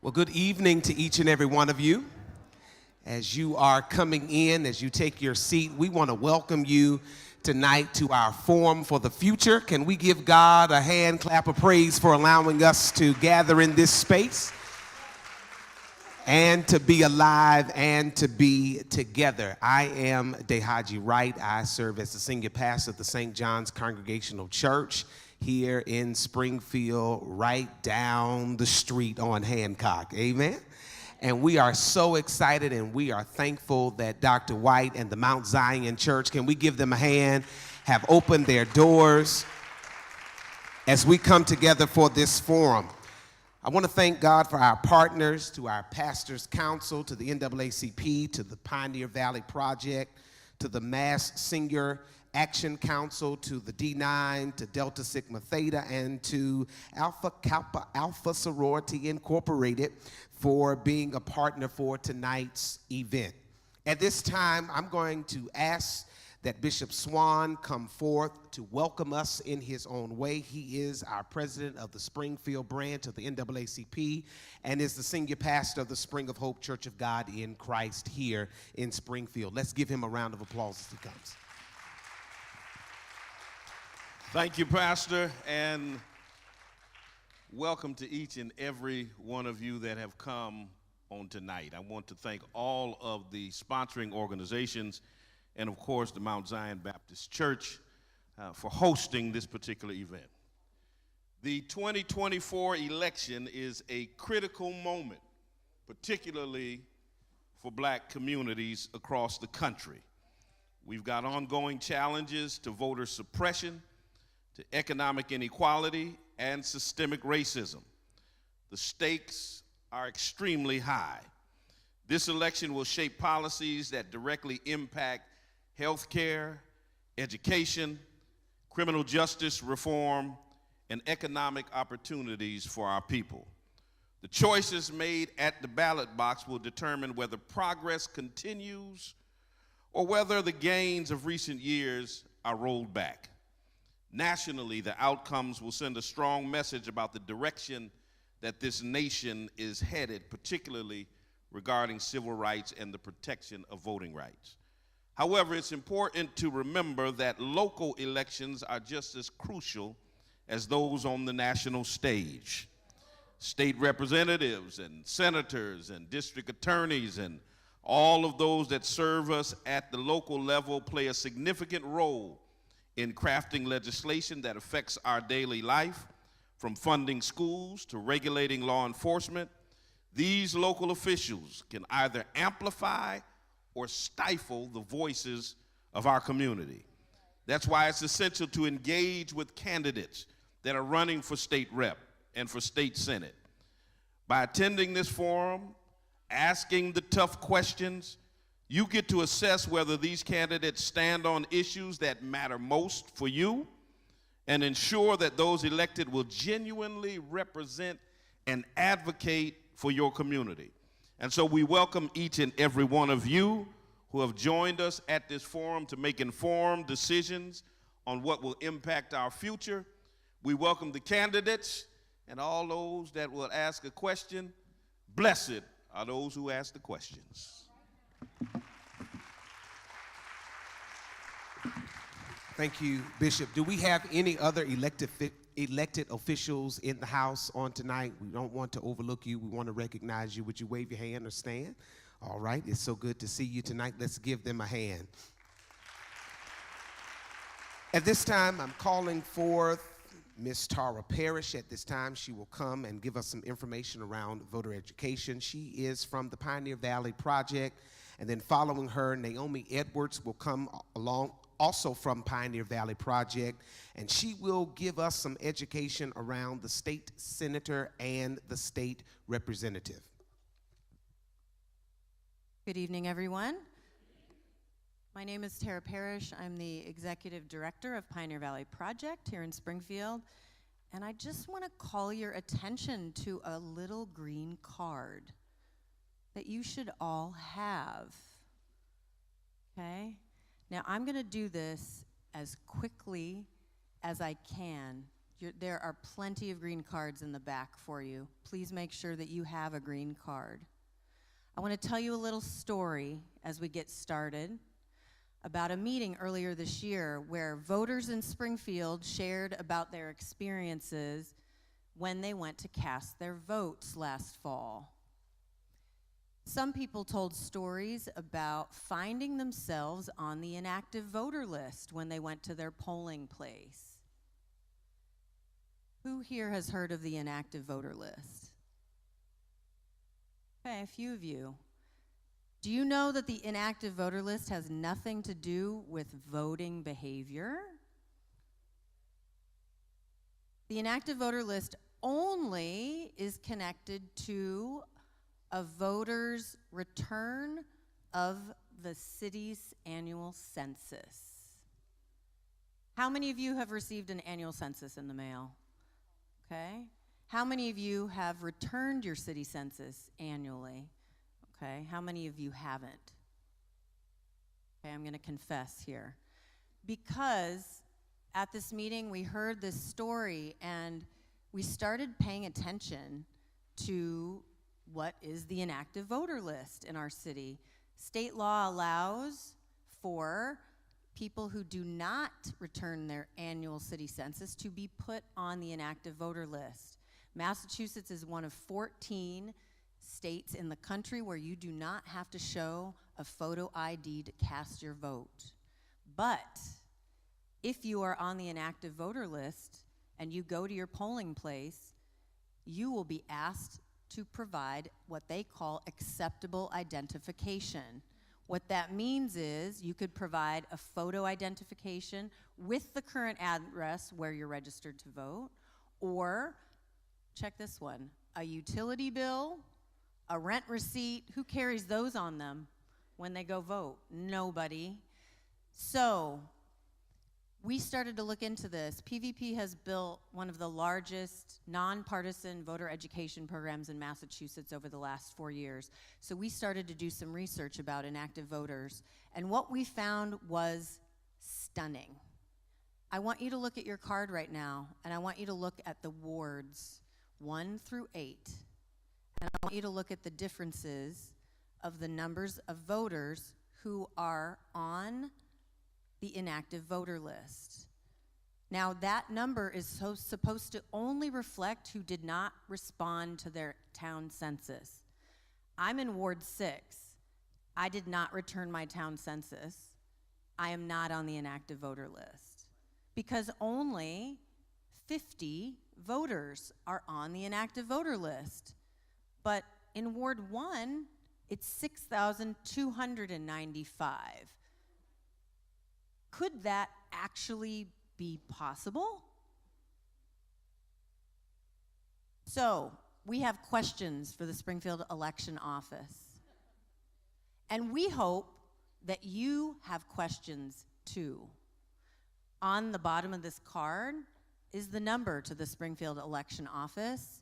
Well, good evening to each and every one of you. As you are coming in, as you take your seat, we want to welcome you tonight to our Forum for the Future. Can we give God a hand clap of praise for allowing us to gather in this space and to be alive and to be together? I am Dehaji Wright. I serve as the senior pastor of the St. John's Congregational Church here in Springfield, right down the street on Hancock. Amen. And we are so excited and we are thankful that Dr. White and the Mount Zion Church, can we give them a hand, have opened their doors as we come together for this forum. I want to thank God for our partners, to our Pastors Council, to the NAACP, to the Pioneer Valley Project, to the Mass Senior Action Council, to the D9, to Delta Sigma Theta, and to Alpha Kappa Alpha Sorority Incorporated for being a partner for tonight's event. At this time, I'm going to ask that Bishop Swan come forth to welcome us in his own way. He is our president of the Springfield branch of the NAACP and is the senior pastor of the Spring of Hope Church of God in Christ here in Springfield. Let's give him a round of applause as he comes. Thank you, Pastor, and welcome to each and every one of you that have come on tonight. I want to thank all of the sponsoring organizations and, of course, the Mount Zion Baptist Church for hosting this particular event. The 2024 election is a critical moment, particularly for black communities across the country. We've got ongoing challenges to voter suppression, to economic inequality, and systemic racism. The stakes are extremely high. This election will shape policies that directly impact healthcare, education, criminal justice reform, and economic opportunities for our people. The choices made at the ballot box will determine whether progress continues or whether the gains of recent years are rolled back. Nationally, the outcomes will send a strong message about the direction that this nation is headed, particularly regarding civil rights and the protection of voting rights. However, it's important to remember that local elections are just as crucial as those on the national stage. State representatives and senators and district attorneys and all of those that serve us at the local level play a significant role in crafting legislation that affects our daily life, from funding schools to regulating law enforcement. These local officials can either amplify or stifle the voices of our community. That's why it's essential to engage with candidates that are running for state rep and for state senate. By attending this forum, asking the tough questions, you get to assess whether these candidates stand on issues that matter most for you and ensure that those elected will genuinely represent and advocate for your community. And so we welcome each and every one of you who have joined us at this forum to make informed decisions on what will impact our future. We welcome the candidates and all those that will ask a question. Blessed are those who ask the questions. Thank you, Bishop. Do we have any other elected officials in the house on tonight? We don't want to overlook you. We want to recognize you. Would you wave your hand or stand? All right. It's so good to see you tonight. Let's give them a hand. At this time, I'm calling forth Ms. Tara Parrish. At this time, she will come and give us some information around voter education. She is from the Pioneer Valley Project. And then following her, Naomi Edwards will come along, also from Pioneer Valley Project, and she will give us some education around the state senator and the state representative. Good evening, everyone. My name is Tara Parrish. I'm the executive director of Pioneer Valley Project here in Springfield, and I just want to call your attention to a little green card that you should all have, okay? Now, I'm going to do this as quickly as I can, There are plenty of green cards in the back for you. Please make sure that you have a green card. I want to tell you a little story as we get started about a meeting earlier this year where voters in Springfield shared about their experiences when they went to cast their votes last fall. Some people told stories about finding themselves on the inactive voter list when they went to their polling place. Who here has heard of the inactive voter list? Okay, a few of you. Do you know that the inactive voter list has nothing to do with voting behavior? The inactive voter list only is connected to a voter's return of the city's annual census. How many of you have received an annual census in the mail? Okay. How many of you have returned your city census annually? Okay. How many of you haven't? Okay, I'm going to confess here. Because at this meeting we heard this story and we started paying attention to what is the inactive voter list in our city. State law allows for people who do not return their annual city census to be put on the inactive voter list. Massachusetts is one of 14 states in the country where you do not have to show a photo ID to cast your vote. But if you are on the inactive voter list and you go to your polling place, you will be asked to provide what they call acceptable identification. What that means is you could provide a photo identification with the current address where you're registered to vote, or, check this one, a utility bill, a rent receipt. Who carries those on them when they go vote? Nobody. So we started to look into this. PVP has built one of the largest nonpartisan voter education programs in Massachusetts over the last 4 years. So we started to do some research about inactive voters, and what we found was stunning. I want you to look at your card right now, and I want you to look at the wards 1 through 8. And I want you to look at the differences of the numbers of voters who are on the inactive voter list. Now, that number is supposed to only reflect who did not respond to their town census. I'm in Ward 6. I did not return my town census. I am not on the inactive voter list because only 50 voters are on the inactive voter list. But in Ward 1, it's 6,295. Could that actually be possible? So, we have questions for the Springfield Election Office. And we hope that you have questions too. On the bottom of this card is the number to the Springfield Election Office.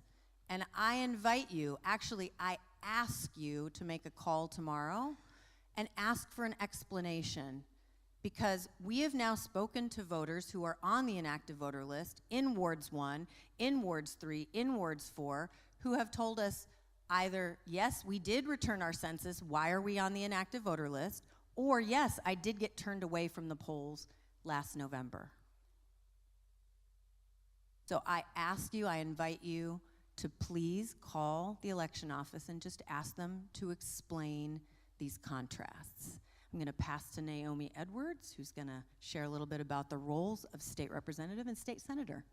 And I invite you, actually, I ask you to make a call tomorrow and ask for an explanation. Because we have now spoken to voters who are on the inactive voter list in Wards 1, in Wards 3, in Wards 4, who have told us either, yes, we did return our census, why are we on the inactive voter list? Or, yes, I did get turned away from the polls last November. So I ask you, I invite you to please call the election office and just ask them to explain these contrasts. I'm going to pass to Naomi Edwards, who's going to share a little bit about the roles of state representative and state senator.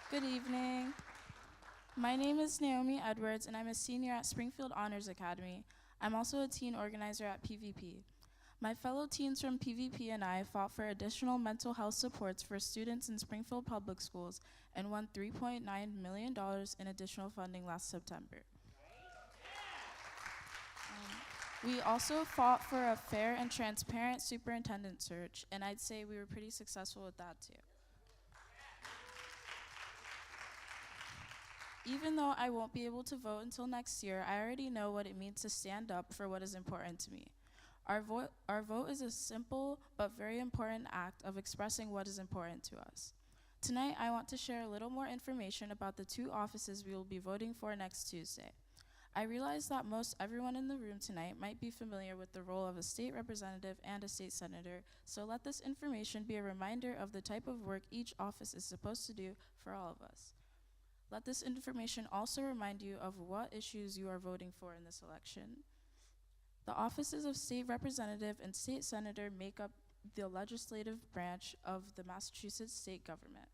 Good evening. My name is Naomi Edwards, and I'm a senior at Springfield Honors Academy. I'm also a teen organizer at PVP. My fellow teens from PVP and I fought for additional mental health supports for students in Springfield Public Schools and won $3.9 million in additional funding last September. We also fought for a fair and transparent superintendent search, and I'd say we were pretty successful with that too. Even though I won't be able to vote until next year, I already know what it means to stand up for what is important to me. Our vote is a simple but very important act of expressing what is important to us. Tonight, I want to share a little more information about the 2 offices we will be voting for next Tuesday. I realize that most everyone in the room tonight might be familiar with the role of a state representative and a state senator, so let this information be a reminder of the type of work each office is supposed to do for all of us. Let this information also remind you of what issues you are voting for in this election. The offices of state representative and state senator make up the legislative branch of the Massachusetts state government.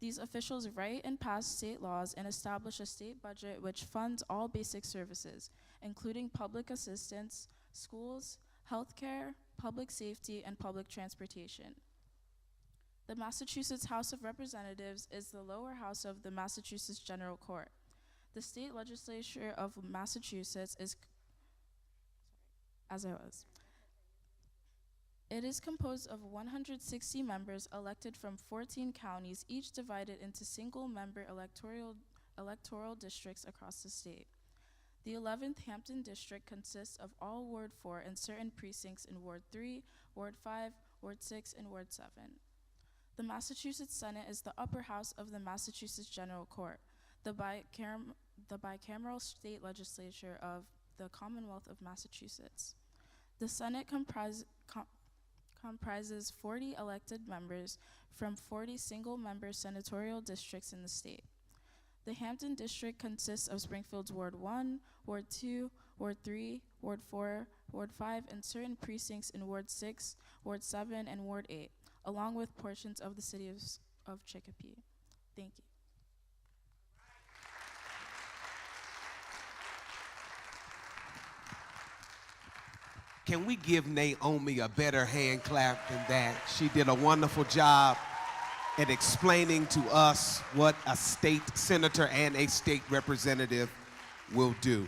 These officials write and pass state laws and establish a state budget which funds all basic services, including public assistance, schools, healthcare, public safety, and public transportation. The Massachusetts House of Representatives is the lower house of the Massachusetts General Court. The state legislature of Massachusetts is, It is composed of 160 members elected from 14 counties, each divided into single-member electoral districts across the state. The 11th Hampton District consists of all Ward 4 and certain precincts in Ward 3, Ward 5, Ward 6, and Ward 7. The Massachusetts Senate is the upper house of the Massachusetts General Court, the bicameral state legislature of the Commonwealth of Massachusetts. The Senate comprises 40 elected members from 40 single-member senatorial districts in the state. The Hampton District consists of Springfield's Ward 1, Ward 2, Ward 3, Ward 4, Ward 5, and certain precincts in Ward 6, Ward 7, and Ward 8, along with portions of the city of Chicopee. Thank you. Can we give Naomi a better hand clap than that? She did a wonderful job at explaining to us what a state senator and a state representative will do.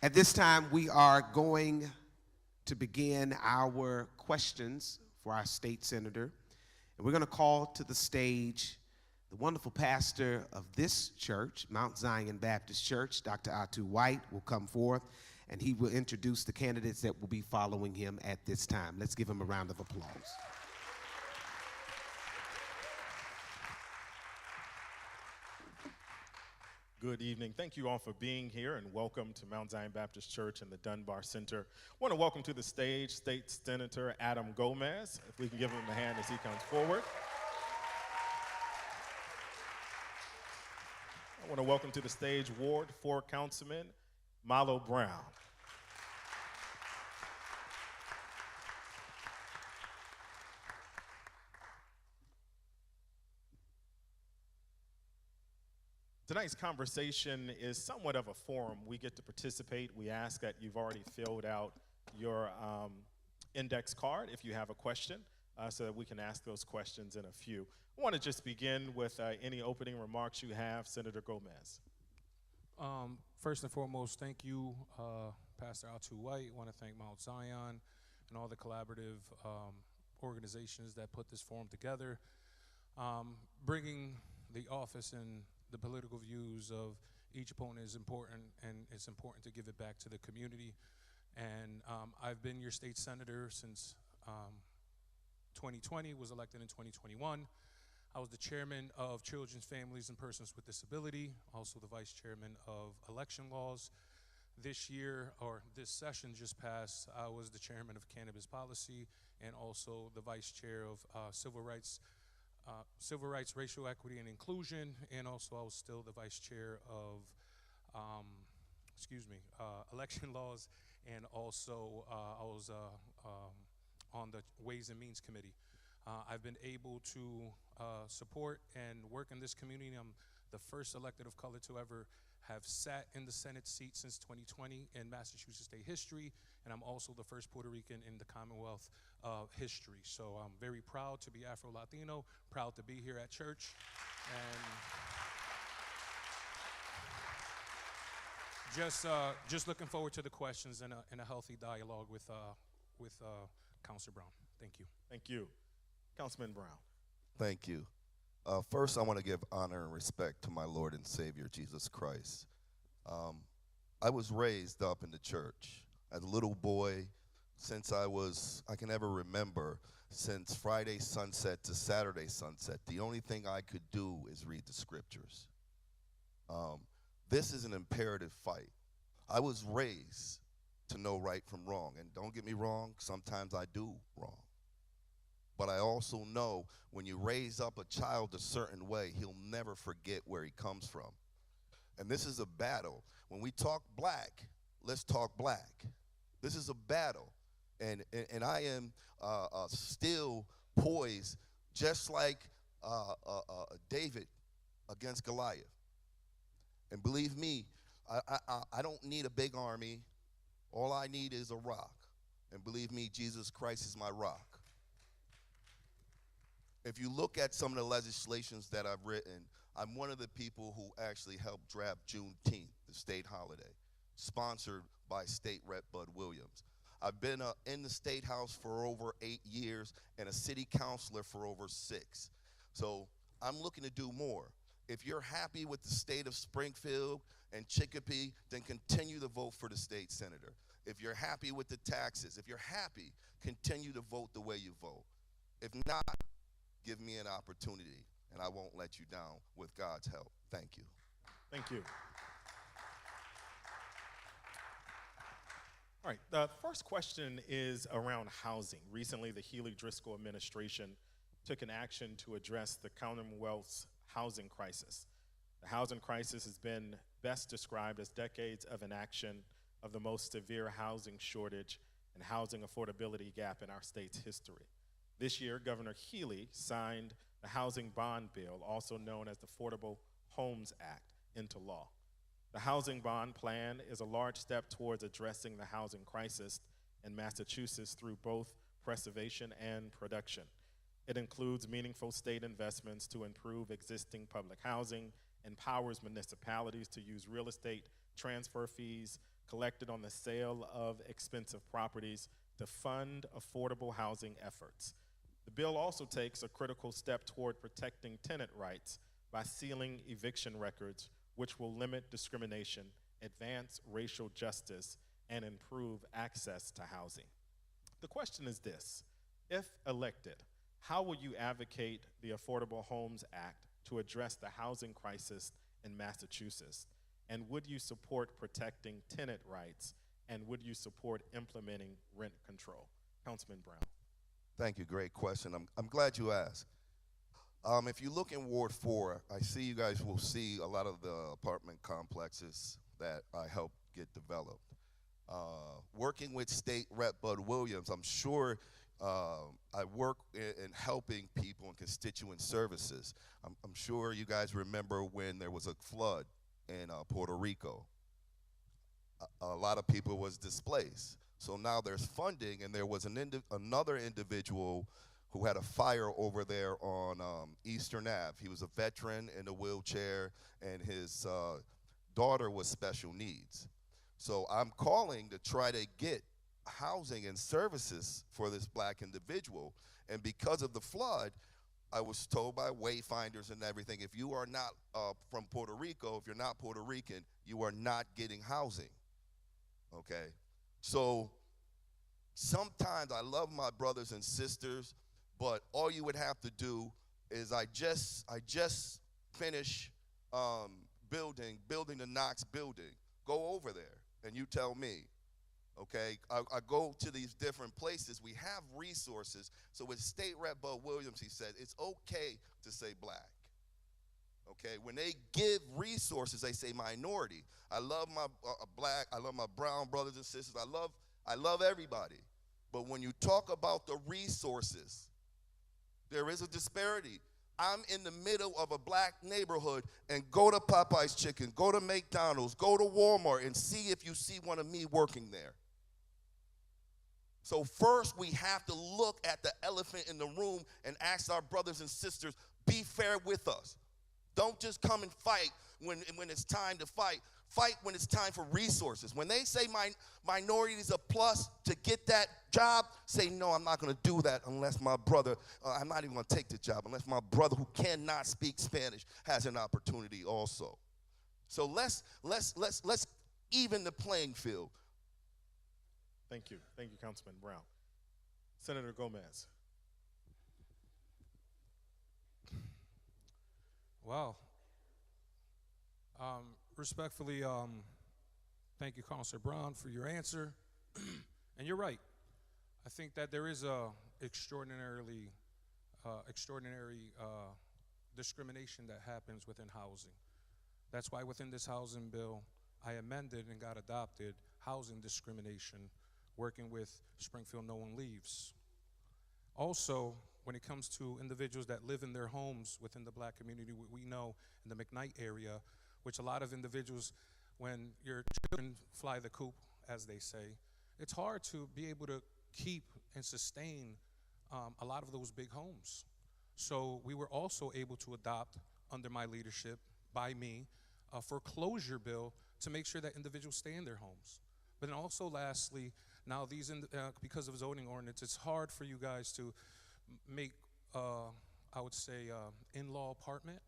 At this time, we are going to begin our questions for our state senator. And we're going to call to the stage the wonderful pastor of this church, Mount Zion Baptist Church, Dr. Atu White, will come forth, and he will introduce the candidates that will be following him at this time. Let's give him a round of applause. Good evening. Thank you all for being here, and welcome to Mount Zion Baptist Church and the Dunbar Center. I want to welcome to the stage State Senator Adam Gomez. If we can give him a hand as he comes forward. I want to welcome to the stage Ward 4 Councilman Malo Brown. Tonight's conversation is somewhat of a forum. We get to participate. We ask that you've already filled out your index card if you have a question, so that we can ask those questions in a few. I want to just begin with any opening remarks you have, Senator Gomez. First and foremost, thank you, Pastor Atu White. I want to thank Mount Zion and all the collaborative organizations that put this forum together. Bringing the office and the political views of each opponent is important, and it's important to give it back to the community. And I've been your state senator since 2020, was elected in 2021. I was the chairman of Children's, Families, and Persons with Disability, also the vice chairman of election laws. This year, or this session just passed, I was the chairman of cannabis policy and also the vice chair of civil rights, racial equity, and inclusion, and also I was still the vice chair of, election laws, and also I was on the Ways and Means Committee. I've been able to support and work in this community. I'm the first elected of color to ever have sat in the Senate seat since 2020 in Massachusetts state history, and I'm also the first Puerto Rican in the Commonwealth history. So I'm very proud to be Afro-Latino, proud to be here at church, and just looking forward to the questions and a healthy dialogue with Councilor Brown. Thank you. Thank you. Councilman Brown. Thank you. First, I want to give honor and respect to my Lord and Savior, Jesus Christ. I was raised up in the church. As a little boy, since I can ever remember, since Friday sunset to Saturday sunset, the only thing I could do is read the scriptures. This is an imperative fight. I was raised to know right from wrong. And don't get me wrong, sometimes I do wrong. But I also know when you raise up a child a certain way, he'll never forget where he comes from. And this is a battle. When we talk black, let's talk black. This is a battle. And I am still poised, just like David against Goliath. And believe me, I don't need a big army. All I need is a rock. And believe me, Jesus Christ is my rock. If you look at some of the legislations that I've written, I'm one of the people who actually helped draft Juneteenth, the state holiday, sponsored by State Rep Bud Williams. I've been in the State House for over 8 years and a city councilor for over 6. So I'm looking to do more. If you're happy with the state of Springfield and Chicopee, then continue to vote for the state senator. If you're happy with the taxes, if you're happy, continue to vote the way you vote. If not, give me an opportunity, and I won't let you down with God's help. Thank you. Thank you. All right, the first question is around housing. Recently, the Healy-Driscoll administration took an action to address the Commonwealth's housing crisis. The housing crisis has been best described as decades of inaction of the most severe housing shortage and housing affordability gap in our state's history. This year, Governor Healy signed the Housing Bond Bill, also known as the Affordable Homes Act, into law. The Housing Bond Plan is a large step towards addressing the housing crisis in Massachusetts through both preservation and production. It includes meaningful state investments to improve existing public housing, empowers municipalities to use real estate transfer fees collected on the sale of expensive properties to fund affordable housing efforts. The bill also takes a critical step toward protecting tenant rights by sealing eviction records, which will limit discrimination, advance racial justice, and improve access to housing. The question is this: if elected, how will you advocate the Affordable Homes Act to address the housing crisis in Massachusetts? And would you support protecting tenant rights? And would you support implementing rent control? Councilman Brown. Thank you. Great question. I'm glad you asked. If you look in Ward 4, I see you guys will see a lot of the apartment complexes that I helped get developed. Working with State Rep Bud Williams, I'm sure I work in helping people in constituent services. I'm sure you guys remember when there was a flood in Puerto Rico. A lot of people was displaced. So now there's funding, and there was another individual who had a fire over there on Eastern Ave. He was a veteran in a wheelchair, and his daughter was special needs. So I'm calling to try to get housing and services for this black individual. And because of the flood, I was told by wayfinders and everything, if you are not from Puerto Rico, if you're not Puerto Rican, you are not getting housing, okay? So sometimes I love my brothers and sisters, but all you would have to do is I just finished building the Knox building. Go over there and you tell me, okay? I go to these different places. We have resources. So with State Rep Bud Williams, he said, it's okay to say black. Okay, when they give resources, they say minority. I love my black, I love my brown brothers and sisters. I love everybody. But when you talk about the resources, there is a disparity. I'm in the middle of a black neighborhood, and go to Popeye's Chicken, go to McDonald's, go to Walmart, and see if you see one of me working there. So first we have to look at the elephant in the room and ask our brothers and sisters, be fair with us. Don't just come and fight when it's time to fight. Fight when it's time for resources. When they say minority is a plus to get that job, say, no, I'm not going to do that unless my brother, I'm not even going to take the job unless my brother who cannot speak Spanish has an opportunity also. So let's even the playing field. Thank you. Thank you, Councilman Brown. Senator Gomez. Well, respectfully, thank you, Councilor Brown, for your answer. And you're right. I think that there is a extraordinary discrimination that happens within housing. That's why within this housing bill, I amended and got adopted housing discrimination, working with Springfield No One Leaves. Also, when it comes to individuals that live in their homes within the black community, we know in the McKnight area, which a lot of individuals, when your children fly the coop, as they say, it's hard to be able to keep and sustain a lot of those big homes. So we were also able to adopt, under my leadership, by me, a foreclosure bill to make sure that individuals stay in their homes. But then also lastly, now these, because of zoning ordinance, it's hard for you guys to make, I would say, in-law apartment.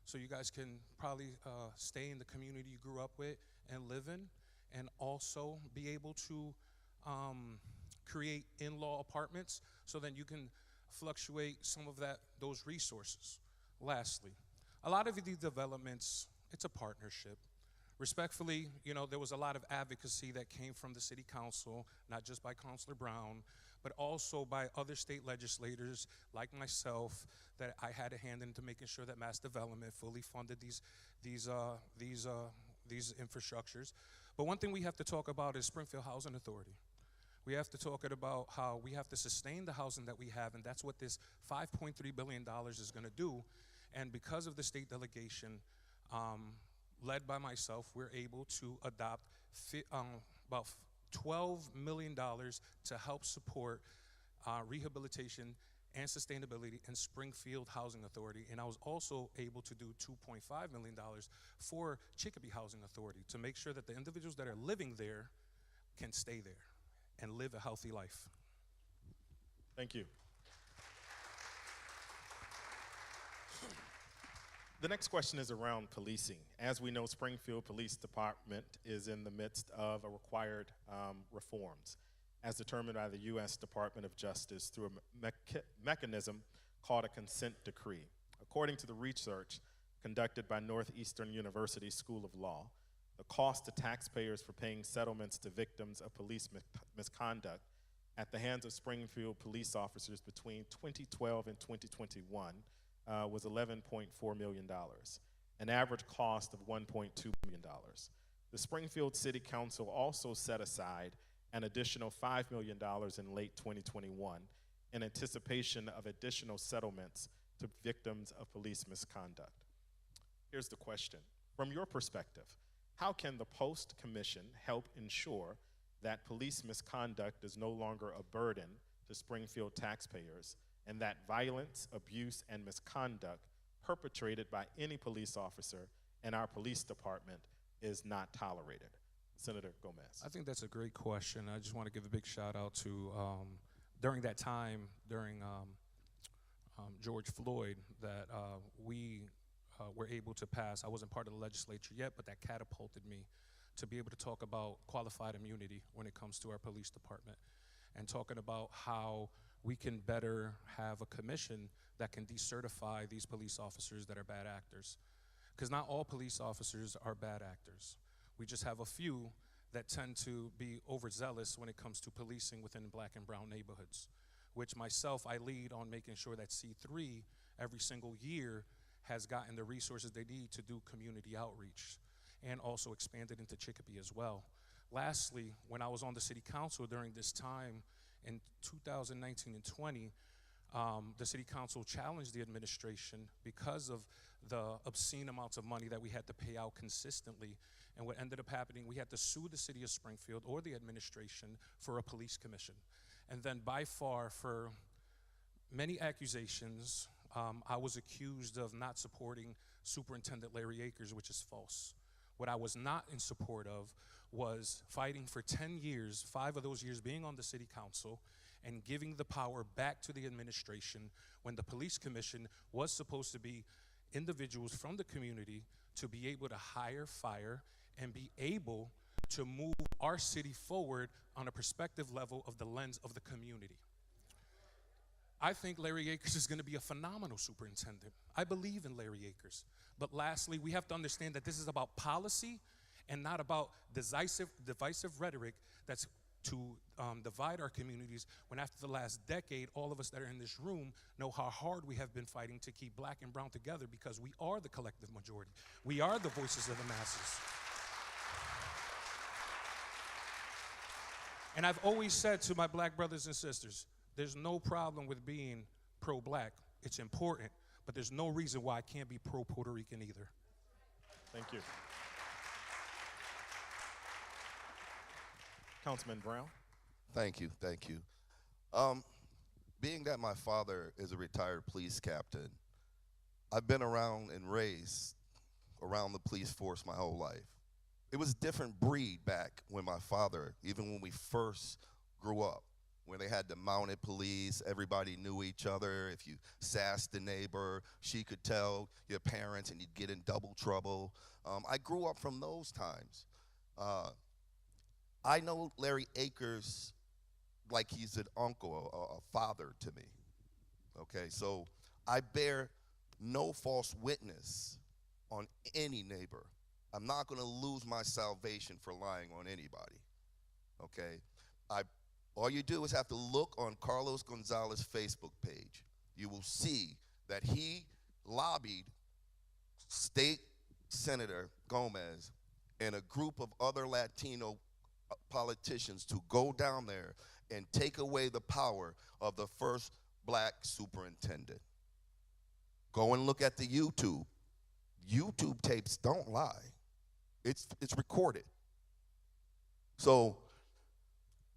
So you guys can probably stay in the community you grew up with and live in, and also be able to create in-law apartments so then you can fluctuate some of those resources. Lastly, a lot of these developments, it's a partnership. Respectfully, you know, there was a lot of advocacy that came from the city council, not just by Councilor Brown, but also by other state legislators like myself, that I had a hand into making sure that mass development fully funded these infrastructures. But one thing we have to talk about is Springfield Housing Authority. We have to talk about how we have to sustain the housing that we have, and that's what this $5.3 billion is going to do. And because of the state delegation, led by myself, we're able to adopt about $12 million to help support rehabilitation and sustainability in Springfield Housing Authority. And I was also able to do $2.5 million for Chicopee Housing Authority to make sure that the individuals that are living there can stay there and live a healthy life. Thank you. The next question is around policing. As we know, Springfield Police Department is in the midst of a required reforms, as determined by the U.S. Department of Justice through a mechanism called a consent decree. According to the research conducted by Northeastern University School of Law, the cost to taxpayers for paying settlements to victims of police misconduct at the hands of Springfield police officers between 2012 and 2021 was $11.4 million, an average cost of $1.2 million. The Springfield City Council also set aside an additional $5 million in late 2021 in anticipation of additional settlements to victims of police misconduct. Here's the question. From your perspective, how can the Post Commission help ensure that police misconduct is no longer a burden to Springfield taxpayers, and that violence, abuse, and misconduct perpetrated by any police officer in our police department is not tolerated? Senator Gomez. I think that's a great question. I just want to give a big shout out to, during that time, during George Floyd, that we were able to pass. I wasn't part of the legislature yet, but that catapulted me to be able to talk about qualified immunity when it comes to our police department, and talking about how we can better have a commission that can decertify these police officers that are bad actors. Because not all police officers are bad actors. We just have a few that tend to be overzealous when it comes to policing within black and brown neighborhoods, which myself, I lead on making sure that C3 every single year has gotten the resources they need to do community outreach, and also expanded into Chicopee as well. Lastly, when I was on the city council during this time in 2019 and 20, the city council challenged the administration because of the obscene amounts of money that we had to pay out consistently. And what ended up happening, we had to sue the city of Springfield or the administration for a police commission. And then by far, for many accusations, I was accused of not supporting Superintendent Larry Akers, which is false. What I was not in support of was fighting for 10 years, 5 of those years being on the city council, and giving the power back to the administration when the police commission was supposed to be individuals from the community to be able to hire, fire, and be able to move our city forward on a perspective level of the lens of the community. I think Larry Akers is going to be a phenomenal superintendent. I believe in Larry Akers. But lastly, we have to understand that this is about policy and not about divisive rhetoric that's to divide our communities, when after the last decade, all of us that are in this room know how hard we have been fighting to keep black and brown together, because we are the collective majority. We are the voices of the masses. And I've always said to my black brothers and sisters, there's no problem with being pro-black. It's important, but there's no reason why I can't be pro-Puerto Rican either. Thank you. Councilman Brown. Thank you, thank you. Being that my father is a retired police captain, I've been around and raised around the police force my whole life. It was a different breed back when my father, even when we first grew up, when they had the mounted police, everybody knew each other. If you sassed the neighbor, she could tell your parents and you'd get in double trouble. I grew up from those times. I know Larry Akers like he's an uncle, a father to me, okay? So I bear no false witness on any neighbor. I'm not gonna lose my salvation for lying on anybody, okay? All you do is have to look on Carlos Gonzalez's Facebook page. You will see that he lobbied State Senator Gomez and a group of other Latino politicians to go down there and take away the power of the first black superintendent. Go and look at the YouTube. YouTube tapes don't lie. It's recorded. So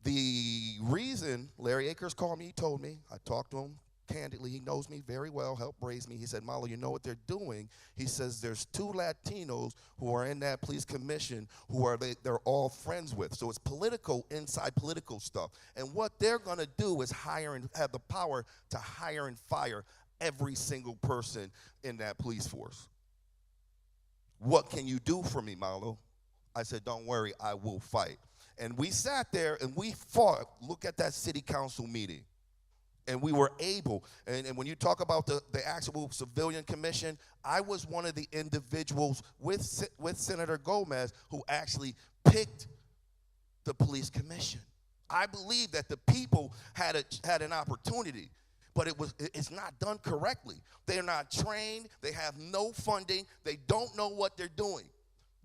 the reason Larry Akers called me, he told me, I talked to him candidly, he knows me very well, helped raise me. He said, Malo, you know what they're doing? He says there's 2 Latinos who are in that police commission who they're all friends with. So it's political, inside political stuff. And what they're gonna do is hire and have the power to hire and fire every single person in that police force. What can you do for me, Malo? I said, don't worry, I will fight. And we sat there and we fought. Look at that city council meeting. And we were able, and when you talk about the actual civilian commission, I was one of the individuals with Senator Gomez who actually picked the police commission. I believe that the people had an opportunity, but it's not done correctly. They're not trained, they have no funding, they don't know what they're doing.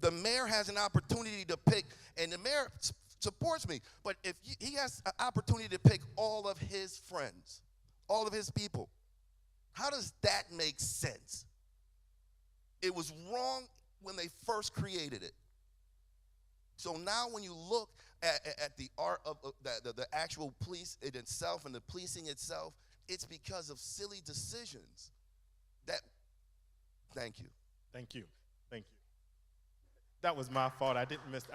The mayor has an opportunity to pick, and the mayor supports me, but if he has an opportunity to pick all of his friends, all of his people, how does that make sense? It was wrong when they first created it. So now when you look at the art of the actual police in itself and the policing itself, it's because of silly decisions. Thank you. Thank you. Thank you. That was my fault. I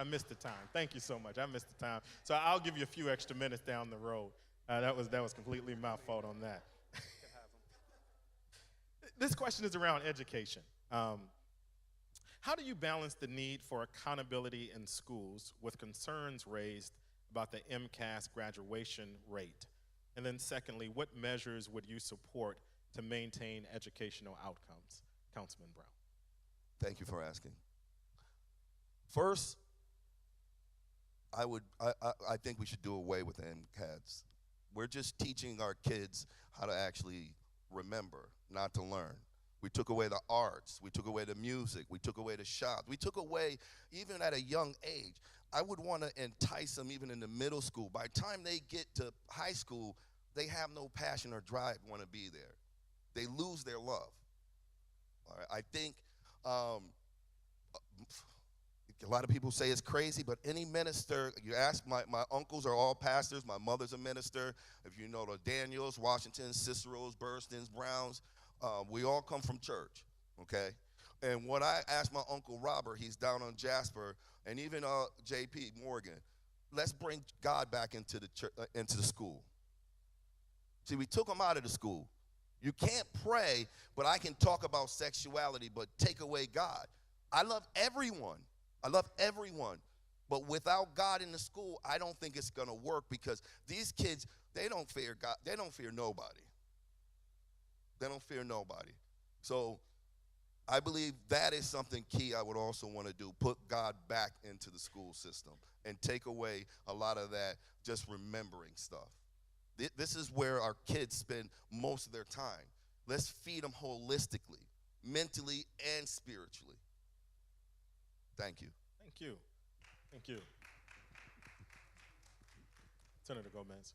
missed the time. Thank you so much. I missed the time. So I'll give you a few extra minutes down the road. That was completely my fault on that. This question is around education. How do you balance the need for accountability in schools with concerns raised about the MCAS graduation rate? And then secondly, what measures would you support to maintain educational outcomes? Councilman Brown. Thank you for asking. First, I think we should do away with the MCAS. We're just teaching our kids how to actually remember, not to learn. We took away the arts, we took away the music, we took away the shops, we took away, even at a young age. I would want to entice them even in the middle school. By the time they get to high school, they have no passion or drive want to be there. They lose their love. All right, I think a lot of people say it's crazy, but any minister, you ask, my uncles are all pastors, my mother's a minister. If you know the Daniels, Washingtons, Ciceros, Burstons, Browns, we all come from church, okay? And what I asked my Uncle Robert, he's down on Jasper, and even J.P. Morgan, let's bring God back into the school. See, we took him out of the school. You can't pray, but I can talk about sexuality, but take away God. I love everyone. But without God in the school, I don't think it's going to work, because these kids, they don't fear God. They don't fear nobody. They don't fear nobody. So I believe that is something key I would also want to do, put God back into the school system and take away a lot of that just remembering stuff. This is where our kids spend most of their time. Let's feed them holistically, mentally and spiritually. Thank you. Thank you. Thank you. Senator Gomez.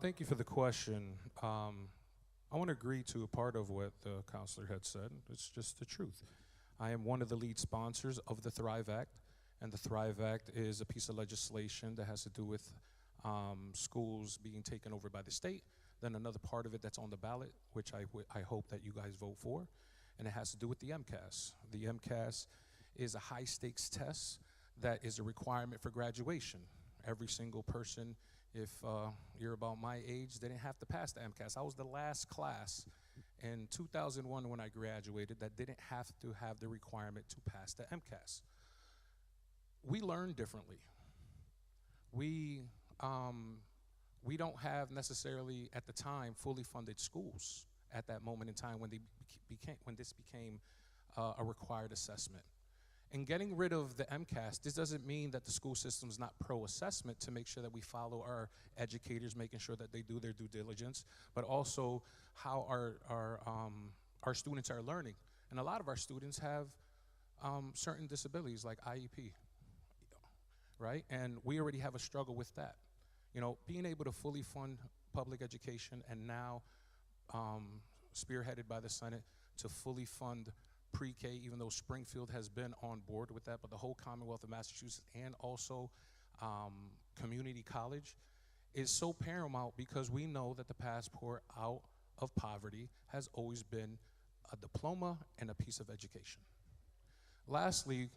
Thank you for the question. I want to agree to a part of what the counselor had said. It's just the truth. I am one of the lead sponsors of the Thrive Act, and the Thrive Act is a piece of legislation that has to do with schools being taken over by the state. Then another part of it that's on the ballot, which I hope that you guys vote for, and it has to do with the MCAS. The MCAS is a high-stakes test that is a requirement for graduation. Every single person, if you're about my age, they didn't have to pass the MCAS. I was the last class in 2001 when I graduated that didn't have to have the requirement to pass the MCAS. We learn differently. We don't have necessarily at the time fully funded schools at that moment in time when this became a required assessment. And getting rid of the MCAS, this doesn't mean that the school system's not pro-assessment to make sure that we follow our educators, making sure that they do their due diligence, but also how our students are learning. And a lot of our students have certain disabilities like IEP, right? And we already have a struggle with that. You know, being able to fully fund public education, and now spearheaded by the Senate to fully fund pre-K, even though Springfield has been on board with that, but the whole Commonwealth of Massachusetts and also community college is so paramount, because we know that the passport out of poverty has always been a diploma and a piece of education. Lastly,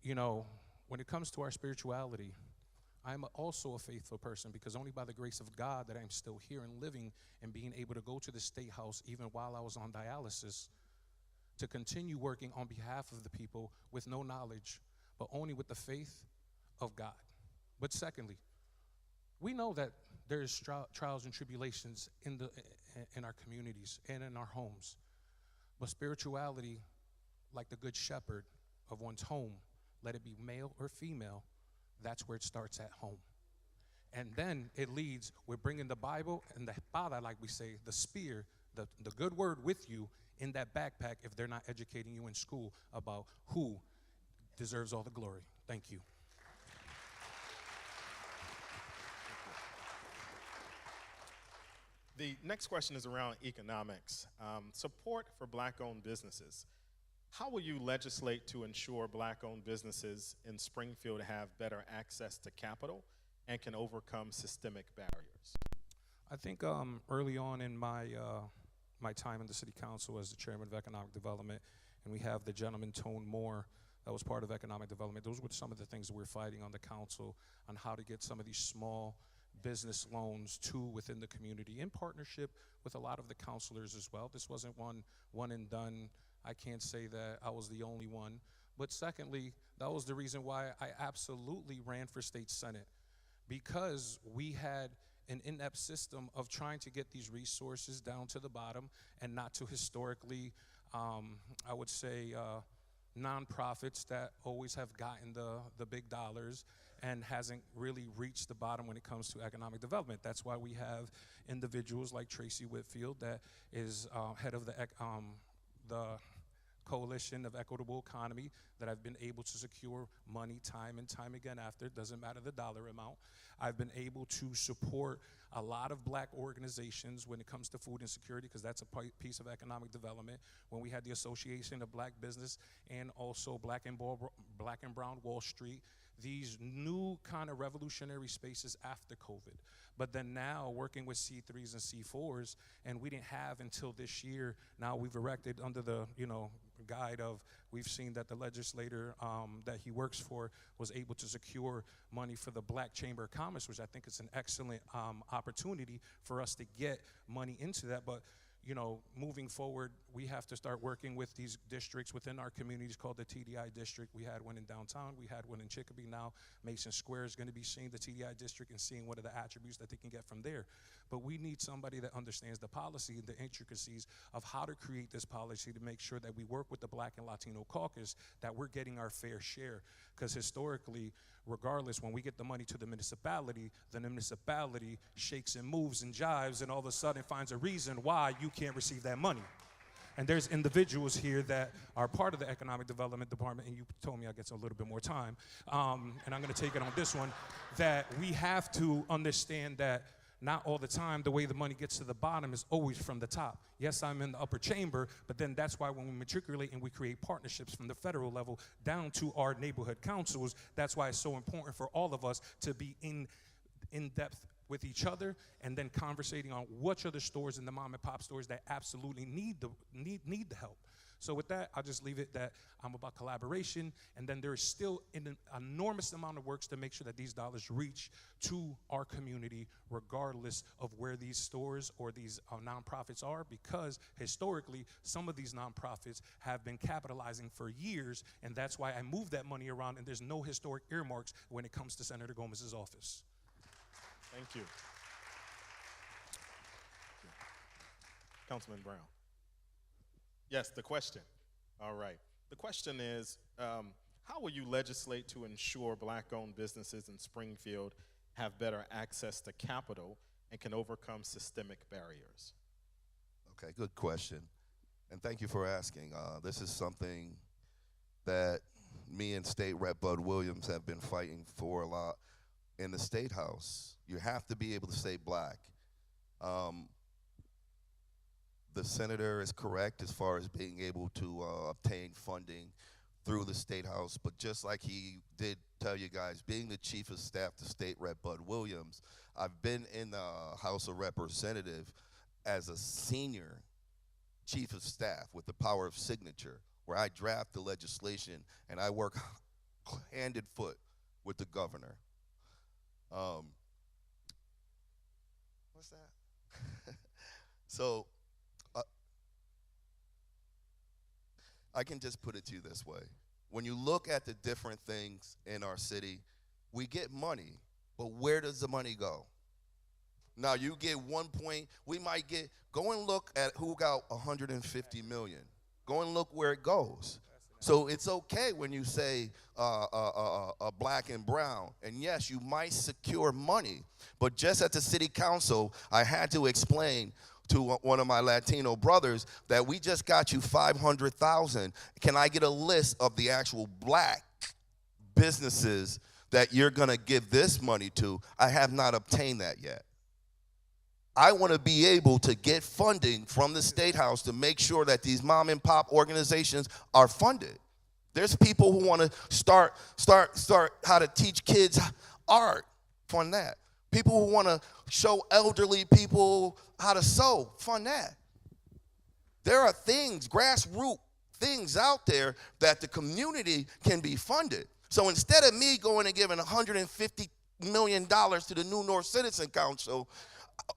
you know, when it comes to our spirituality, I'm also a faithful person, because only by the grace of God that I'm still here and living and being able to go to the State House even while I was on dialysis, to continue working on behalf of the people with no knowledge, but only with the faith of God. But secondly, we know that there's trials and tribulations in our communities and in our homes. But spirituality, like the good shepherd of one's home, let it be male or female, that's where it starts, at home. And then it leads with bringing the Bible and the Bala, like we say, the spear, the good word with you in that backpack if they're not educating you in school about who deserves all the glory. Thank you. The next question is around economics. Support for black-owned businesses. How will you legislate to ensure black-owned businesses in Springfield have better access to capital and can overcome systemic barriers? I think early on in my time in the city council as the chairman of economic development, and we have the gentleman Tone Moore that was part of economic development. Those were some of the things that we're fighting on the council on how to get some of these small business loans to within the community in partnership with a lot of the counselors as well. This wasn't one and done. I can't say that I was the only one. But secondly, that was the reason why I absolutely ran for state senate, because we had an inept system of trying to get these resources down to the bottom and not to historically, I would say, nonprofits that always have gotten the big dollars and hasn't really reached the bottom when it comes to economic development. That's why we have individuals like Tracy Whitfield that is head of the Coalition of Equitable Economy, that I've been able to secure money time and time again after. It doesn't matter the dollar amount. I've been able to support a lot of black organizations when it comes to food insecurity, because that's a piece of economic development. When we had the Association of Black Business and also Black and Brown Wall Street, these new kind of revolutionary spaces after COVID. But then now working with C3s and C4s, and we didn't have until this year. Now we've erected under the guide of, we've seen that the legislator that he works for was able to secure money for the Black Chamber of Commerce, which I think is an excellent opportunity for us to get money into that. But moving forward we have to start working with these districts within our communities called the TDI district. We had one in downtown, we had one in Chicopee. Now Mason Square is going to be seeing the TDI district and seeing what are the attributes that they can get from there. But we need somebody that understands the policy and the intricacies of how to create this policy to make sure that we work with the Black and Latino caucus, that we're getting our fair share. Because historically, regardless, when we get the money to the municipality shakes and moves and jives and all of a sudden finds a reason why you can't receive that money. And there's individuals here that are part of the Economic Development Department, and you told me I get a little bit more time, and I'm gonna take it on this one, that we have to understand that not all the time the way the money gets to the bottom is always from the top. Yes, I'm in the upper chamber, but then that's why when we matriculate and we create partnerships from the federal level down to our neighborhood councils, that's why it's so important for all of us to be in depth with each other, and then conversating on which are the stores and the mom and pop stores that absolutely need the help. So with that, I'll just leave it that I'm about collaboration, and then there is still an enormous amount of works to make sure that these dollars reach to our community, regardless of where these stores or these nonprofits are, because historically, some of these nonprofits have been capitalizing for years, and that's why I moved that money around, and there's no historic earmarks when it comes to Senator Gomez's office. Thank you. Councilman Brown. Yes, the question. All right. The question is, how will you legislate to ensure Black-owned businesses in Springfield have better access to capital and can overcome systemic barriers? Okay, good question. And thank you for asking. This is something that me and State Rep Bud Williams have been fighting for a lot in the State House. You have to be able to say Black. The senator is correct as far as being able to obtain funding through the State House, but just like he did tell you guys, being the Chief of Staff to State Rep Bud Williams, I've been in the House of Representatives as a senior Chief of Staff with the power of signature, where I draft the legislation and I work hand and foot with the governor. What's that? So, I can just put it to you this way. When you look at the different things in our city, we get money, but where does the money go? Now, you get 1 point, we might get, go and look at who got 150 million. Go and look where it goes. So it's okay when you say Black and brown, and yes, you might secure money, but just at the city council, I had to explain to one of my Latino brothers that we just got you $500,000. Can I get a list of the actual Black businesses that you're gonna give this money to? I have not obtained that yet. I want to be able to get funding from the State House to make sure that these mom and pop organizations are funded. There's people who want to start how to teach kids art, fund that. People who want to show elderly people how to sew, fund that. There are things, grassroots things out there that the community can be funded. So instead of me going and giving $150 million to the New North Citizen Council,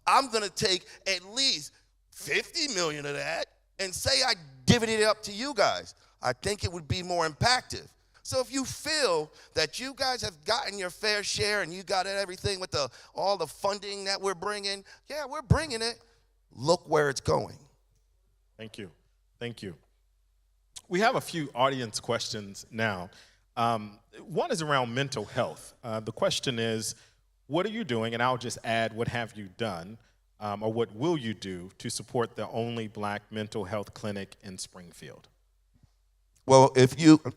I'm going to take at least 50 million of that and say I giving it up to you guys. I think it would be more impactful. So if you feel that you guys have gotten your fair share and you got everything with all the funding that we're bringing, yeah, we're bringing it. Look where it's going. Thank you. Thank you. We have a few audience questions now. One is around mental health. The question is, what are you doing, and I'll just add, what have you done, or what will you do to support the only Black mental health clinic in Springfield? Well,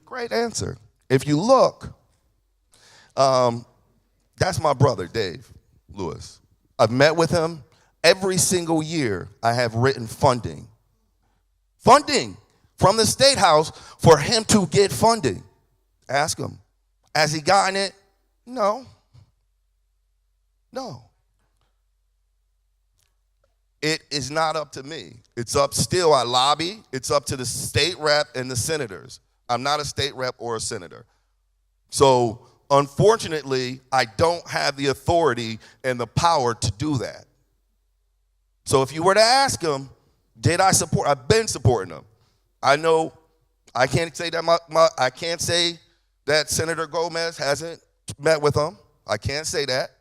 great answer. If you look, that's my brother, Dave Lewis. I've met with him. Every single year, I have written funding from the State House for him to get funding. Ask him. Has he gotten it? No. It is not up to me. It's up still, I lobby. It's up to the state rep and the senators. I'm not a state rep or a senator. So, unfortunately, I don't have the authority and the power to do that. So if you were to ask him, Did I support? I've been supporting them. I know I can't say that I can't say that Senator Gomez hasn't met with them. I can't say that.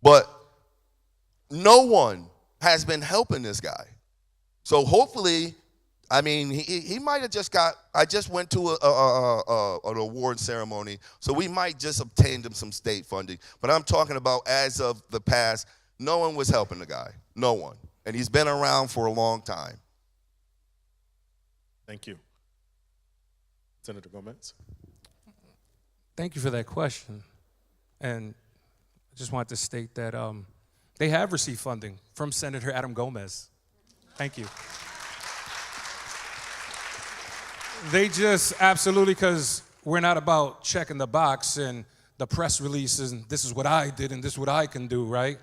But no one has been helping this guy. So hopefully, I mean, he might have just got, I just went to an award ceremony, so we might just obtained him some state funding. But I'm talking about as of the past, no one was helping the guy. No one. And he's been around for a long time. Thank you. Senator Gomez. Thank you for that question. And I just wanted to state that they have received funding from Senator Adam Gomez. Thank you. They just absolutely, because we're not about checking the box and the press releases and this is what I did and this is what I can do, right?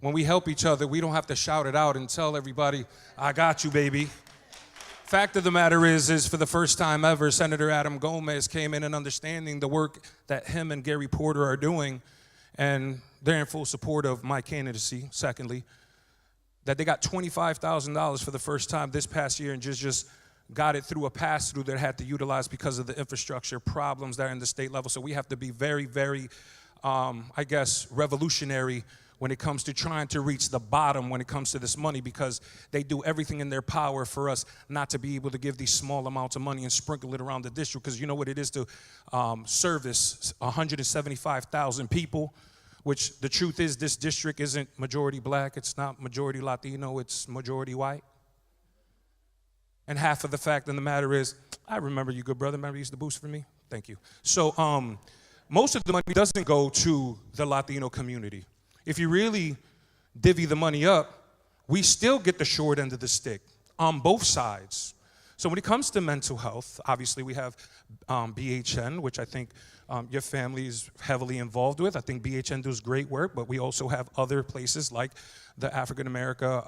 When we help each other, we don't have to shout it out and tell everybody, I got you, baby. Fact of the matter is for the first time ever, Senator Adam Gomez came in and understanding the work that him and Gary Porter are doing, and they're in full support of my candidacy, secondly, that they got $25,000 for the first time this past year and just got it through a pass-through that had to utilize because of the infrastructure problems that are in the state level. So we have to be very, very, I guess, revolutionary when it comes to trying to reach the bottom when it comes to this money, because they do everything in their power for us not to be able to give these small amounts of money and sprinkle it around the district, because you know what it is to service 175,000 people, which the truth is this district isn't majority black, it's not majority Latino, it's majority white. And half of the fact of the matter is, I remember you, good brother, remember you used to boost for me? Thank you. So most of the money doesn't go to the Latino community. If you really divvy the money up, we still get the short end of the stick on both sides. So when it comes to mental health, obviously we have BHN, which I think your family is heavily involved with. I think BHN does great work, but we also have other places like the African American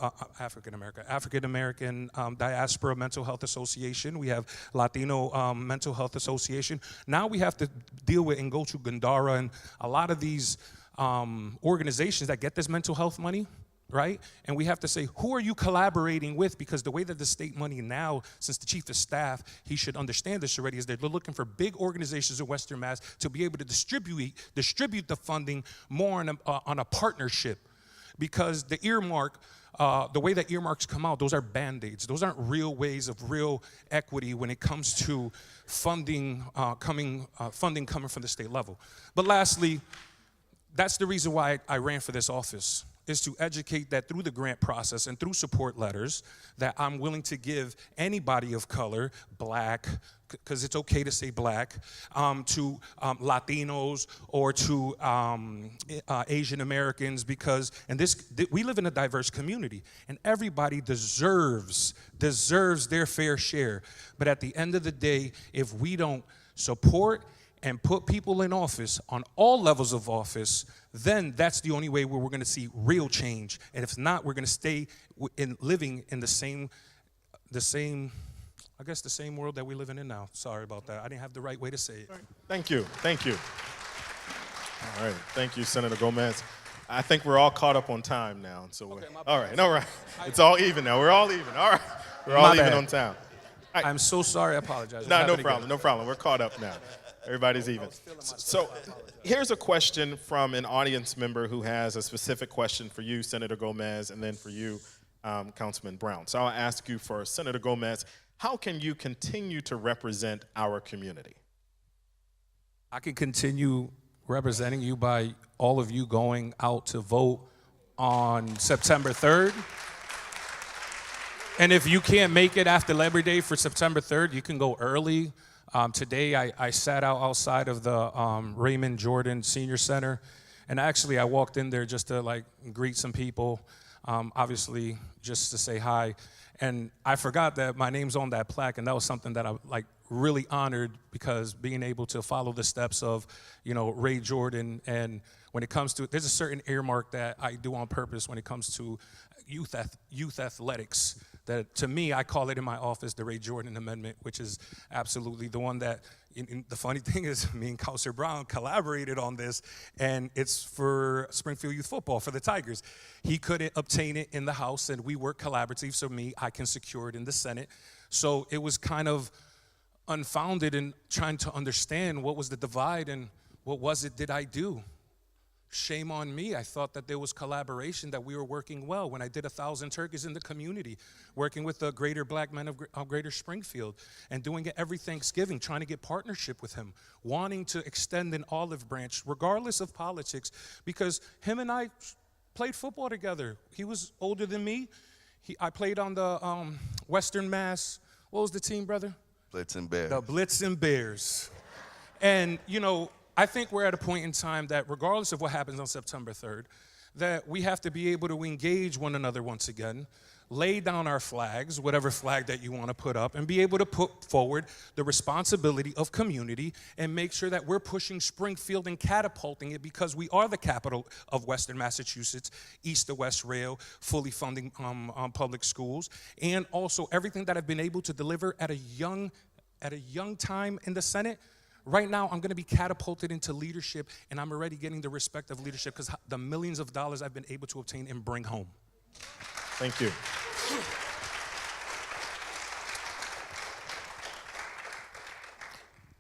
Diaspora Mental Health Association. We have Latino Mental Health Association. Now we have to deal with and go to Gandara and a lot of these organizations that get this mental health money, right? And we have to say, who are you collaborating with? Because the way that the state money now, since the chief of staff, he should understand this already, is that they're looking for big organizations in Western Mass to be able to distribute the funding more on a partnership. Because the earmark, the way that earmarks come out, those are Band-Aids. Those aren't real ways of real equity when it comes to funding coming from the state level. But lastly, that's the reason why I ran for this office, is to educate that through the grant process and through support letters that I'm willing to give anybody of color, black, because it's okay to say black, to Latinos or to Asian Americans, because we live in a diverse community and everybody deserves their fair share. But at the end of the day, if we don't support and put people in office on all levels of office, then that's the only way where we're gonna see real change. And if not, we're gonna stay living in the same, I guess the same world that we're living in now. Sorry about that. I didn't have the right way to say it. Thank you. Thank you. All right. Thank you, Senator Gomez. I think we're all caught up on time now. So Okay, all right. It's all even now. We're all even. All right. We're all even on time. I'm so sorry. I apologize. No problem. No problem. We're caught up now. Everybody's even. So here's a question from an audience member who has a specific question for you, Senator Gomez, and then for you, Councilman Brown. So I'll ask you for Senator Gomez, how can you continue to represent our community? I can continue representing you by all of you going out to vote on September 3rd. And if you can't make it after Labor Day for September 3rd, you can go early. Today, I sat outside of the Raymond Jordan Senior Center, and actually I walked in there just to greet some people, obviously just to say hi. And I forgot that my name's on that plaque, and that was something that I really honored, because being able to follow the steps of, Ray Jordan, and when it comes to, there's a certain earmark that I do on purpose when it comes to youth athletics, that, to me, I call it in my office the Ray Jordan Amendment, which is absolutely the one that, the funny thing is, me and Counselor Brown collaborated on this, and it's for Springfield Youth Football, for the Tigers. He couldn't obtain it in the House, and we work collaborative, so I can secure it in the Senate. So it was kind of unfounded in trying to understand what was the divide and what was it did I do. Shame on me. I thought that there was collaboration, that we were working well. When I did 1,000 turkeys in the community, working with the Greater Black Men of Greater Springfield, and doing it every Thanksgiving, trying to get partnership with him, wanting to extend an olive branch, regardless of politics, because him and I played football together. He was older than me. I played on the Western Mass. What was the team, brother? Blitzen Bears. The Blitzen Bears. And, I think we're at a point in time that regardless of what happens on September 3rd, that we have to be able to engage one another once again, lay down our flags, whatever flag that you want to put up, and be able to put forward the responsibility of community and make sure that we're pushing Springfield and catapulting it, because we are the capital of Western Massachusetts, east to west rail, fully funding public schools, and also everything that I've been able to deliver at a young time in the Senate. Right now, I'm going to be catapulted into leadership, and I'm already getting the respect of leadership because the millions of dollars I've been able to obtain and bring home. Thank you.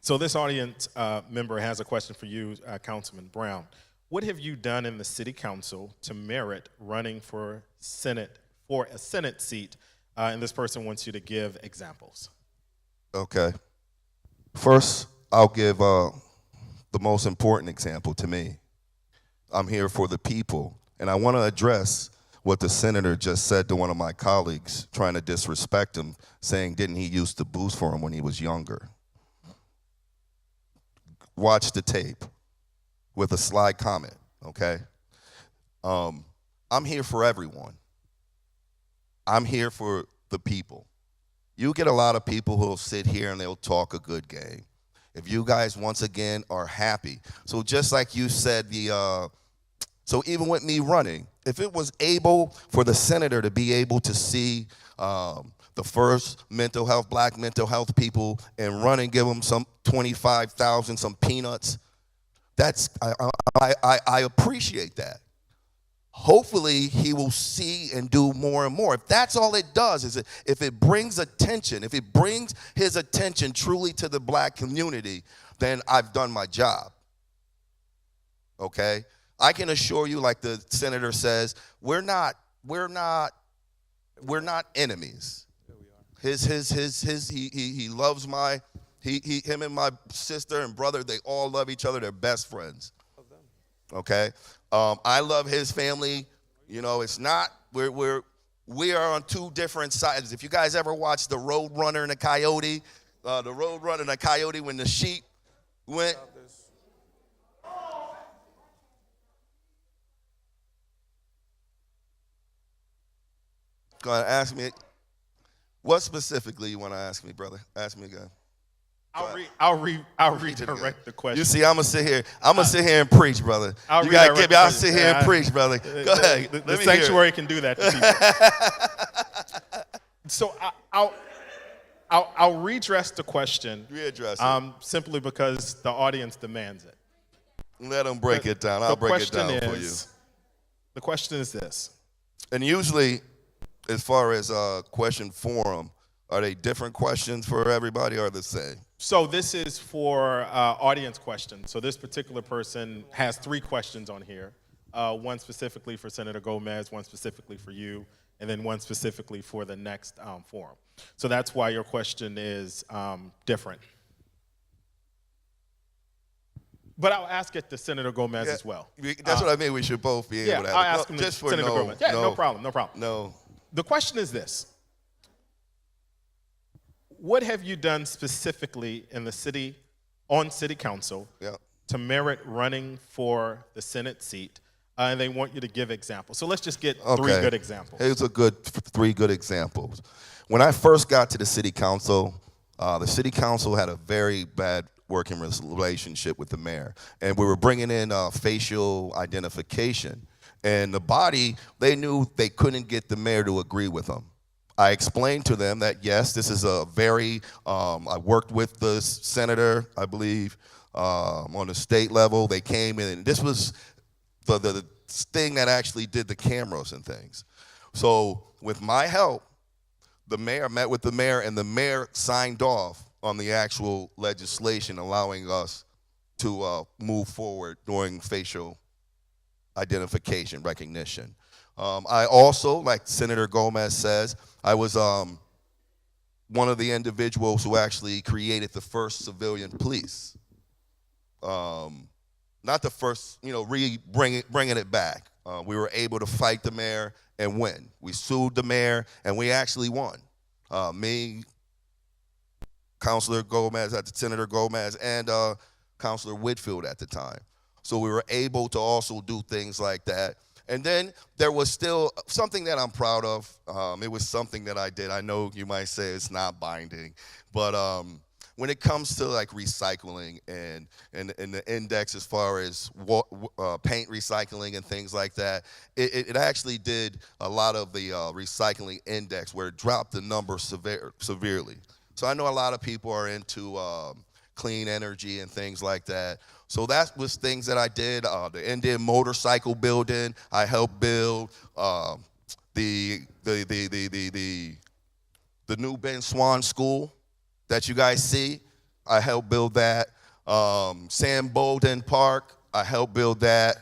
So this audience member has a question for you, Councilman Brown. What have you done in the city council to merit running for a Senate seat? And this person wants you to give examples. Okay. First, I'll give the most important example to me. I'm here for the people, and I want to address what the senator just said to one of my colleagues, trying to disrespect him, saying, didn't he used to boost for him when he was younger? Watch the tape with a sly comment, okay? I'm here for everyone. I'm here for the people. You get a lot of people who will sit here and they'll talk a good game. If you guys, once again, are happy. So just like you said, so even with me running, if it was able for the senator to be able to see the first black mental health people and run and give them some 25,000, some peanuts, I appreciate that. Hopefully he will see and do more and more. If that's all it does, is if it brings attention, if it brings his attention truly to the black community, then I've done my job. Okay? I can assure you, like the senator says, we're not enemies. He loves him and my sister and brother, they all love each other, they're best friends. Okay? I love his family. It's not, we are on two different sides. If you guys ever watched The Road Runner and the Coyote, when the sheep went. Go ahead, ask me. What specifically you want to ask me, brother? Ask me again. I'll redirect the question. You see, I'm gonna sit here and preach, brother. I'll sit here and preach, brother. Go ahead. The sanctuary can do that to people. So I'll redress the question. Readdress it. Simply because the audience demands it. Let them break it down. I'll break it down for you. The question is this. And usually, as far as question forum, are they different questions for everybody or the same? So this is for audience questions. So this particular person has 3 questions on here. One specifically for Senator Gomez, one specifically for you, and then one specifically for the next forum. So that's why your question is different. But I'll ask it to Senator Gomez as well. That's what I mean. We should both be able to have I'll ask him just to for Senator Gomez. Yeah, no problem. No. The question is this. What have you done specifically in the city, on city council, to merit running for the Senate seat? And they want you to give examples. So let's just get 3 good examples. Here's a good 3 good examples. When I first got to the city council had a very bad working relationship with the mayor. And we were bringing in facial identification. And the body, they knew they couldn't get the mayor to agree with them. I explained to them that, yes, this is a very, I worked with the senator, I believe, on the state level. They came in, and this was the thing that actually did the cameras and things. So with my help, the mayor met with the mayor, and the mayor signed off on the actual legislation allowing us to move forward during facial identification recognition. I also, like Senator Gomez says, I was one of the individuals who actually created the first civilian police. Not the first, bringing it back. We were able to fight the mayor and win. We sued the mayor, and we actually won. Me, Councilor Gomez, Senator Gomez, and Councilor Whitfield at the time. So we were able to also do things like that. And then there was still something that I'm proud of. It was something that I did. I know you might say it's not binding, but when it comes to like recycling and the index as far as paint recycling and things like that, it actually did a lot of the recycling index where it dropped the number severely. So I know a lot of people are into clean energy and things like that. So that was things that I did. The Indian motorcycle building, I helped build. The new Ben Swan School that you guys see, I helped build that. Sam Bolden Park, I helped build that.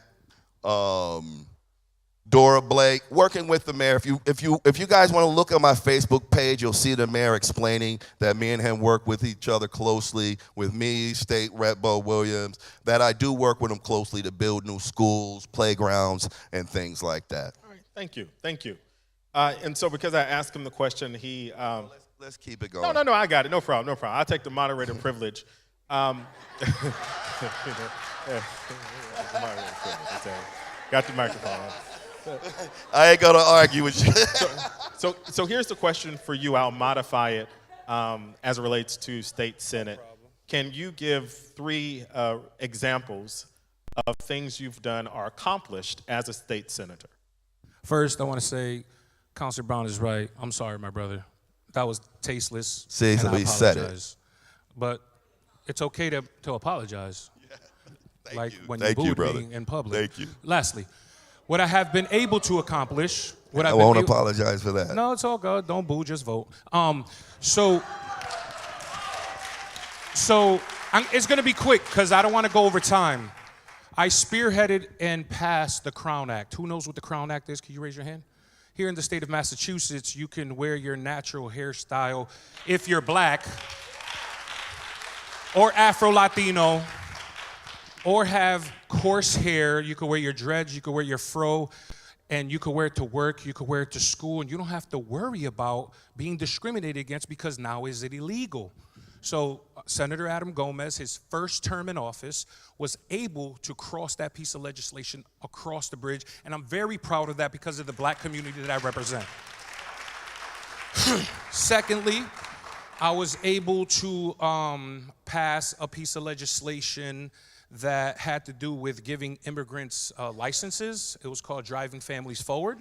Dora Blake, working with the mayor. If you guys want to look at my Facebook page, you'll see the mayor explaining that me and him work with each other closely, with me, State Rep. Bo Williams, that I do work with him closely to build new schools, playgrounds, and things like that. All right, thank you. And so because I asked him the question, he... Let's keep it going. No, I got it. No problem. I'll take the moderator privilege. Got the microphone. I ain't gonna argue with you. So here's the question for you. I'll modify it as it relates to state senate. Can you give 3 examples of things you've done or accomplished as a state senator? First, I want to say, Councilor Brown is right. I'm sorry, my brother. That was tasteless. See, and so I he said it. apologize. But it's okay to apologize. Thank you. When Thank you you, booed brother. me in public. Thank you. Lastly, what I have been able to accomplish. I won't apologize for that. No, it's all good. Don't boo, just vote. So it's going to be quick because I don't want to go over time. I spearheaded and passed the Crown Act. Who knows what the Crown Act is? Can you raise your hand? Here in the state of Massachusetts, you can wear your natural hairstyle if you're black or Afro-Latino or have coarse hair. You can wear your dreads, you can wear your fro, and you can wear it to work, you can wear it to school, and you don't have to worry about being discriminated against because now is it illegal. So Senator Adam Gomez, his first term in office, was able to cross that piece of legislation across the bridge, and I'm very proud of that because of the black community that I represent. Secondly, I was able to pass a piece of legislation that had to do with giving immigrants licenses. It was called Driving Families Forward.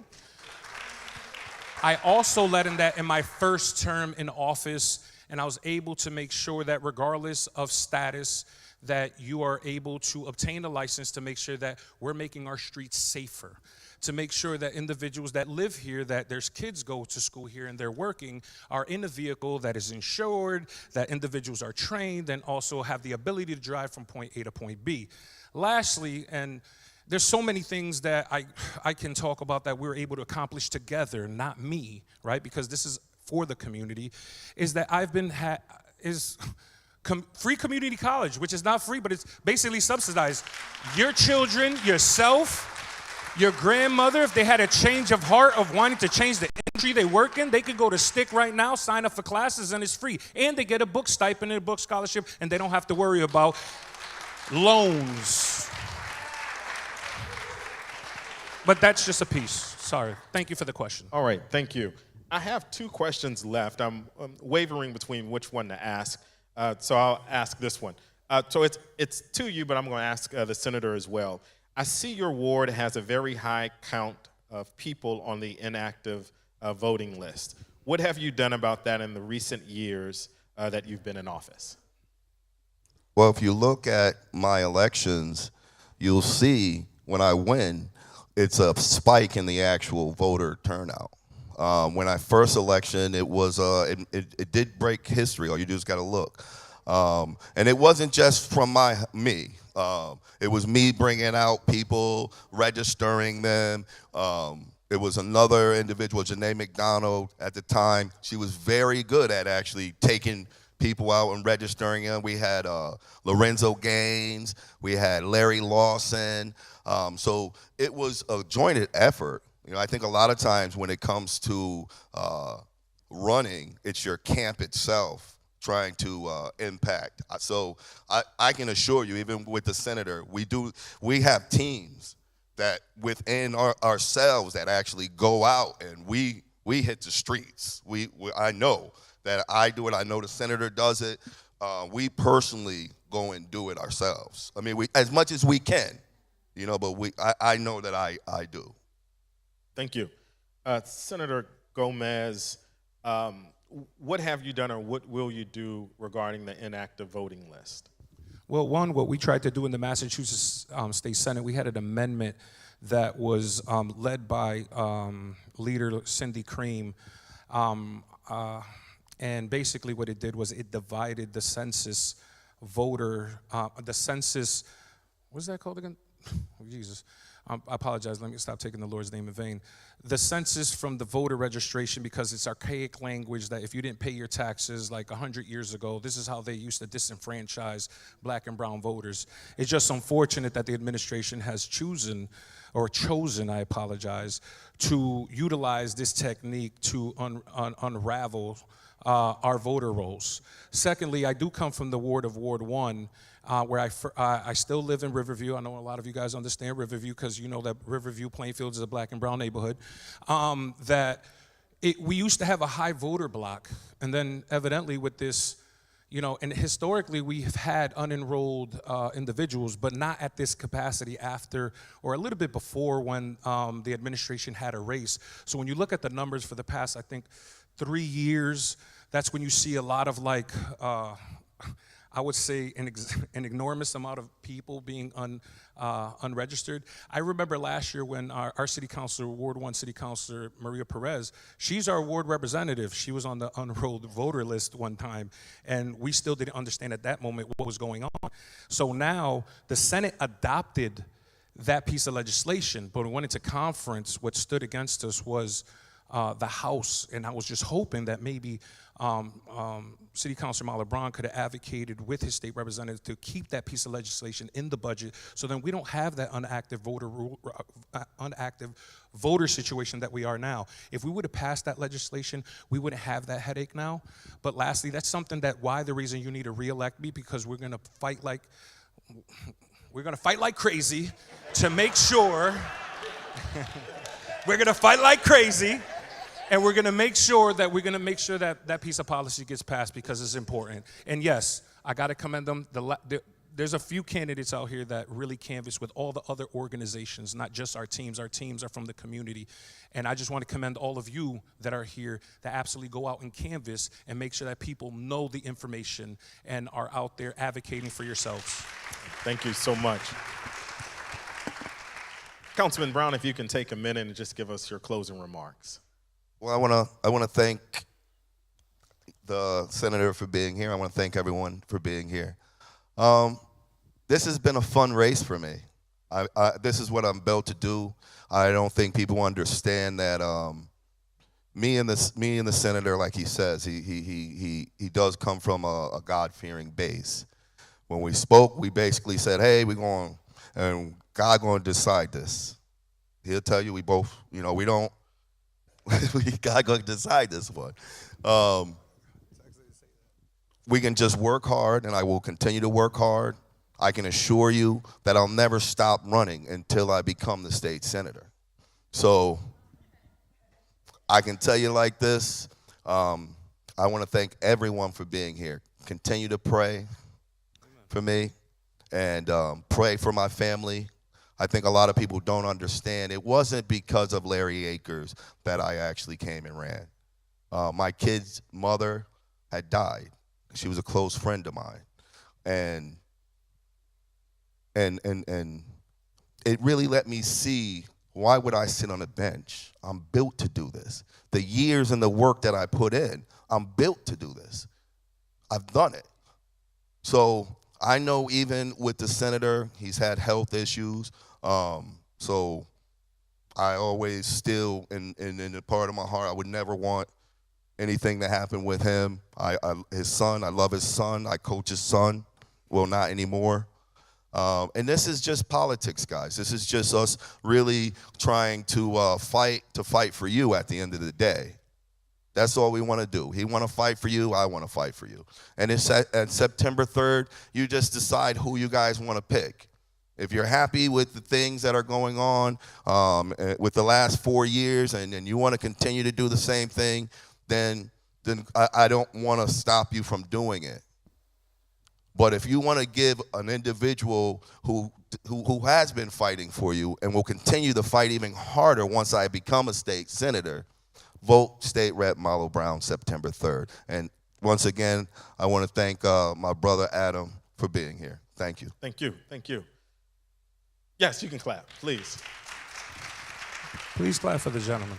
I also led in that in my first term in office, and I was able to make sure that regardless of status, that you are able to obtain a license to make sure that we're making our streets safer, to make sure that individuals that live here, that there's kids go to school here and they're working, are in a vehicle that is insured, that individuals are trained, and also have the ability to drive from point A to point B. Lastly, and there's so many things that I can talk about that we're able to accomplish together, not me, right? Because this is for the community, is that I've been free community college, which is not free, but it's basically subsidized. Your children, yourself, your grandmother, if they had a change of heart of wanting to change the industry they work in, they could go to STIC right now, sign up for classes, and it's free. And they get a book stipend and a book scholarship, and they don't have to worry about loans. But that's just a piece. Sorry. Thank you for the question. All right, thank you. I have 2 questions left. I'm wavering between which one to ask, so I'll ask this one. So it's to you, but I'm going to ask the senator as well. I see your ward has a very high count of people on the inactive voting list. What have you done about that in the recent years that you've been in office? Well, if you look at my elections, you'll see when I win, it's a spike in the actual voter turnout. When I first election, it was it did break history. All you do is got to look, and it wasn't just from me. It was me bringing out people, registering them. It was another individual, Janae McDonald, at the time. She was very good at actually taking people out and registering them. We had Lorenzo Gaines. We had Larry Lawson. So it was a jointed effort. You know, I think a lot of times when it comes to running, it's your camp itself trying to impact. So I can assure you, even with the senator, we have teams that within ourselves that actually go out and we hit the streets. I know that I do it. I know the senator does it. We personally go and do it ourselves. I mean, we as much as we can, you know. But I know that I do. Thank you, Senator Gomez. What have you done, or what will you do regarding the inactive voting list? Well, one, what we tried to do in the Massachusetts State Senate, we had an amendment that was led by Leader Cindy Cream. And basically what it did was it divided the census voter, the census, what's that called again? Oh, Jesus. I apologize, let me stop taking the Lord's name in vain. The census from the voter registration, because it's archaic language that if you didn't pay your taxes like 100 years ago, this is how they used to disenfranchise black and brown voters. It's just unfortunate that the administration has chosen, I apologize, to utilize this technique to unravel our voter rolls. Secondly, I do come from the ward of Ward 1, where I still live in Riverview. I know a lot of you guys understand Riverview because you know that Riverview Plainfield is a black and brown neighborhood. We used to have a high voter block, and then evidently with this, you know, and historically we've had unenrolled individuals, but not at this capacity after or a little bit before when the administration had a race. So when you look at the numbers for the past, I think, 3 years, that's when you see a lot of like, I would say an enormous amount of people being unregistered. I remember last year when our city councilor, Ward 1 city councilor, Maria Perez, she's our ward representative. She was on the unenrolled voter list one time, and we still didn't understand at that moment what was going on. So now the Senate adopted that piece of legislation, but when we went into conference, what stood against us was the House, and I was just hoping that maybe City Councilor Marla Braun could have advocated with his state representative to keep that piece of legislation in the budget, so then we don't have that inactive voter situation that we are now. If we would have passed that legislation, we wouldn't have that headache now. But lastly, that's something the reason you need to reelect me, because we're going to fight like crazy to make sure. We're going to fight like crazy. And we're going to make sure that that piece of policy gets passed because it's important. And yes, I got to commend them. There's a few candidates out here that really canvass with all the other organizations, not just our teams. Our teams are from the community. And I just want to commend all of you that are here that absolutely go out and canvass and make sure that people know the information and are out there advocating for yourselves. Thank you so much. Councilman Brown, if you can take a minute and just give us your closing remarks. Well, I want to thank the senator for being here. I want to thank everyone for being here. This has been a fun race for me. This is what I'm built to do. I don't think people understand that me and the senator, like he says, he does come from a God-fearing base. When we spoke, we basically said, hey, we're going, and God going to decide this. He'll tell you we both, you know, we don't. God going to decide this one. We can just work hard, and I will continue to work hard. I can assure you that I'll never stop running until I become the state senator. So I can tell you like this, I want to thank everyone for being here. Continue to pray for me and pray for my family. I think a lot of people don't understand. It wasn't because of Larry Akers that I actually came and ran. My kid's mother had died. She was a close friend of mine. And it really let me see, why would I sit on a bench? I'm built to do this. The years and the work that I put in, I'm built to do this. I've done it. So I know even with the senator, he's had health issues. So I always still, in the part of my heart, I would never want anything to happen with him. His son, I love his son. I coach his son. Well, not anymore. And this is just politics, guys. This is just us really trying to fight for you at the end of the day. That's all we want to do. He want to fight for you. I want to fight for you. And it's at September 3rd, you just decide who you guys want to pick. If you're happy with the things that are going on with the last 4 years and you want to continue to do the same thing, then I don't want to stop you from doing it. But if you want to give an individual who has been fighting for you and will continue to fight even harder once I become a state senator, vote State Rep Marlo Brown September 3rd. And once again, I want to thank my brother Adam for being here. Thank you. Thank you. Thank you. Yes, you can clap, please. Please clap for the gentleman.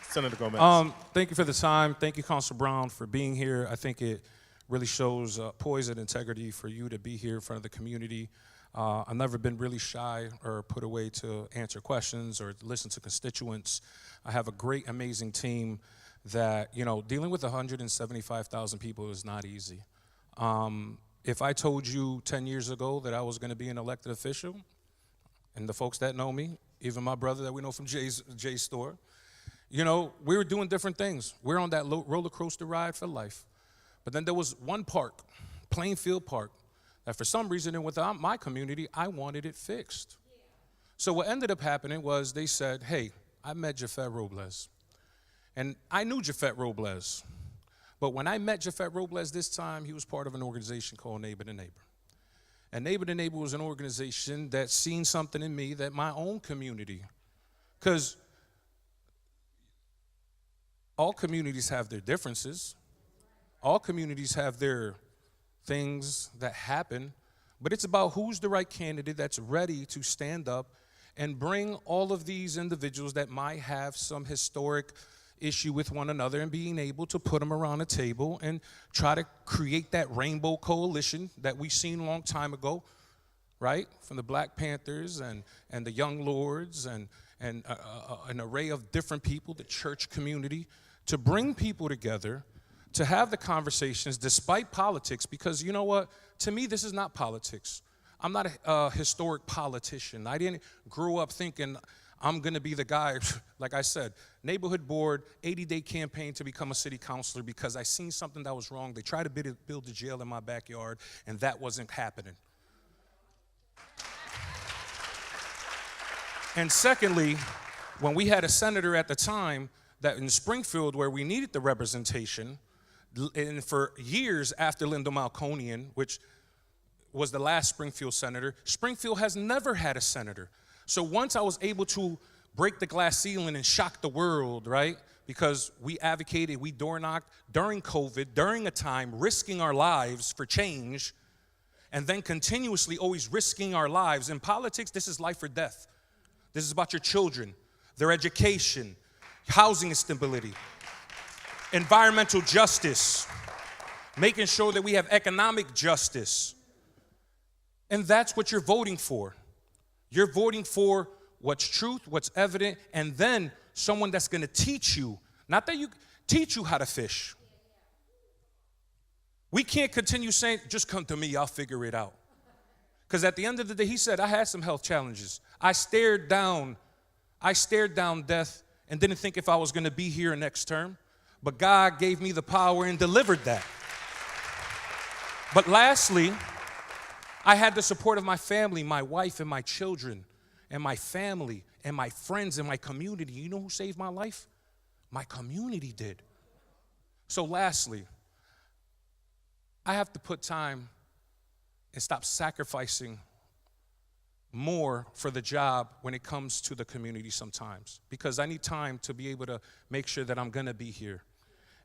Senator Gomez. Thank you for the time. Thank you, Councilor Brown, for being here. I think it really shows poise and integrity for you to be here in front of the community. I've never been really shy or put away to answer questions or listen to constituents. I have a great, amazing team that, dealing with 175,000 people is not easy. If I told you 10 years ago that I was going to be an elected official, and the folks that know me, even my brother that we know from Jay's store, we were doing different things. We're on that roller coaster ride for life. But then there was one park, Plainfield Park, that for some reason within my community, I wanted it fixed. So what ended up happening was they said, hey, I met Jafet Robles. And I knew Jafet Robles. But when I met Jafet Robles this time, he was part of an organization called Neighbor to Neighbor. And Neighbor to Neighbor was an organization that seen something in me that my own community, because all communities have their differences. All communities have their things that happen, but it's about who's the right candidate that's ready to stand up and bring all of these individuals that might have some historic issue with one another and being able to put them around a table and try to create that rainbow coalition that we've seen a long time ago, right? From the Black Panthers and the Young Lords and an array of different people, the church community, to bring people together, to have the conversations despite politics, because you know what? To me, this is not politics. I'm not a historic politician. I didn't grow up thinking I'm going to be the guy, like I said, neighborhood board, 80-day campaign to become a city councilor because I seen something that was wrong. They tried to build a jail in my backyard, and that wasn't happening. And secondly, when we had a senator at the time that in Springfield where we needed the representation, and for years after Linda Malconian, which was the last Springfield senator, Springfield has never had a senator. So once I was able to break the glass ceiling and shock the world, right? Because we advocated, we door knocked during COVID, during a time risking our lives for change, and then continuously always risking our lives. In politics, this is life or death. This is about your children, their education, housing instability, environmental justice, making sure that we have economic justice. And that's what you're voting for. You're voting for what's truth, what's evident, and then someone that's going to teach you, not that you teach you how to fish. We can't continue saying, just come to me, I'll figure it out. Because at the end of the day, he said, I had some health challenges. I stared down death and didn't think if I was going to be here next term. But God gave me the power and delivered that. But lastly, I had the support of my family, my wife and my children, and my family, and my friends, and my community. You know who saved my life? My community did. So lastly, I have to put time and stop sacrificing more for the job when it comes to the community sometimes, because I need time to be able to make sure that I'm going to be here.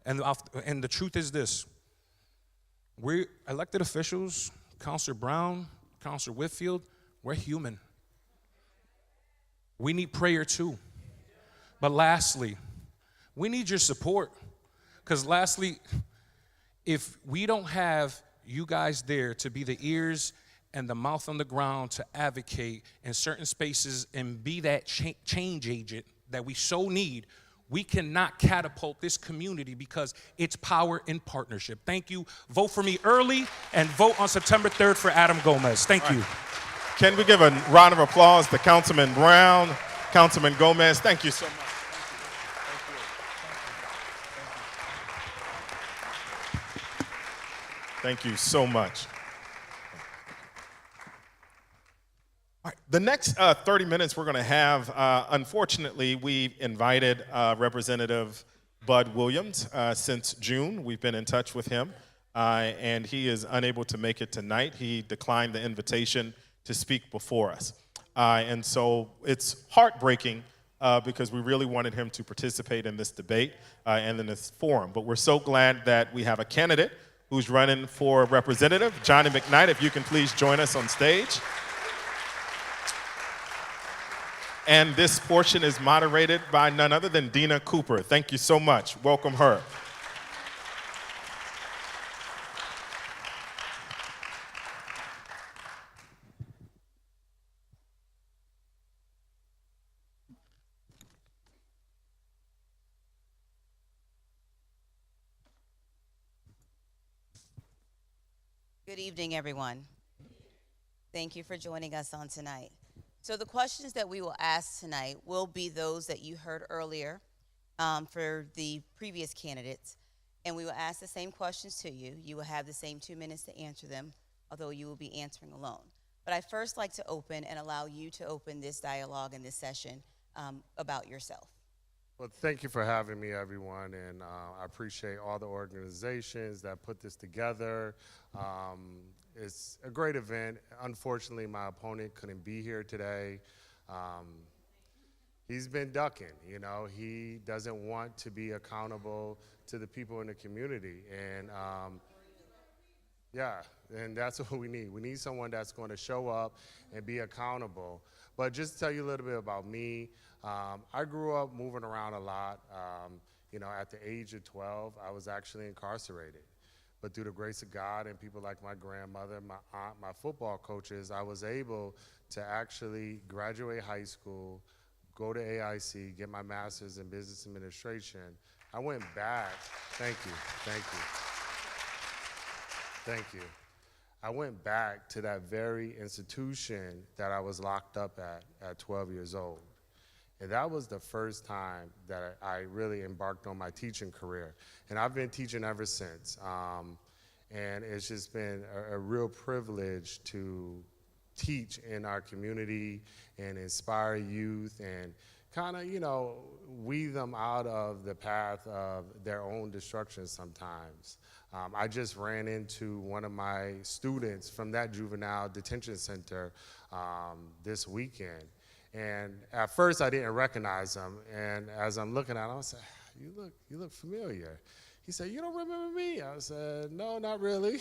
And the truth is this. We elected officials, Counselor Brown, Counselor Whitfield, we're human. We need prayer too. But lastly, we need your support. Because lastly, if we don't have you guys there to be the ears and the mouth on the ground to advocate in certain spaces and be that change agent that we so need, we cannot catapult this community because it's power in partnership. Thank you. Vote for me early and vote on September 3rd for Adam Gomez. Thank you. Can we give a round of applause to Councilman Brown, Councilman Gomez? Thank you so much. Thank you so much. All right, the next 30 minutes we're going to have, unfortunately, we've invited Representative Bud Williams since June. We've been in touch with him, and he is unable to make it tonight. He declined the invitation to speak before us. And so it's heartbreaking because we really wanted him to participate in this debate and in this forum. But we're so glad that we have a candidate who's running for representative, Johnny McKnight. If you can please join us on stage. And this portion is moderated by none other than Dina Cooper. Thank you so much. Welcome her. Good evening, everyone. Thank you for joining us on tonight. So the questions that we will ask tonight will be those that you heard earlier for the previous candidates, and we will ask the same questions to you. You will have the same 2 minutes to answer them, although you will be answering alone. But I'd first like to open and allow you to open this dialogue and this session about yourself. Well, thank you for having me, everyone, and I appreciate all the organizations that put this together. It's a great event. Unfortunately, my opponent couldn't be here today. He's been ducking, you know. He doesn't want to be accountable to the people in the community, and yeah, and that's what we need. We need someone that's going to show up and be accountable. But just to tell you a little bit about me, I grew up moving around a lot. You know, at the age of 12, I was actually incarcerated. But through the grace of God and people like my grandmother, my aunt, my football coaches, I was able to actually graduate high school, go to AIC, get my master's in business administration. I went back. Thank you. I went back to that very institution that I was locked up at 12 years old. And that was the first time that I really embarked on my teaching career. And I've been teaching ever since. And it's just been a real privilege to teach in our community and inspire youth and kind of, you know, weed them out of the path of their own destruction sometimes. I just ran into one of my students from that juvenile detention center this weekend. And at first I didn't recognize him, and as I'm looking at him, I said, you look familiar. He said, you don't remember me? I said, no, not really.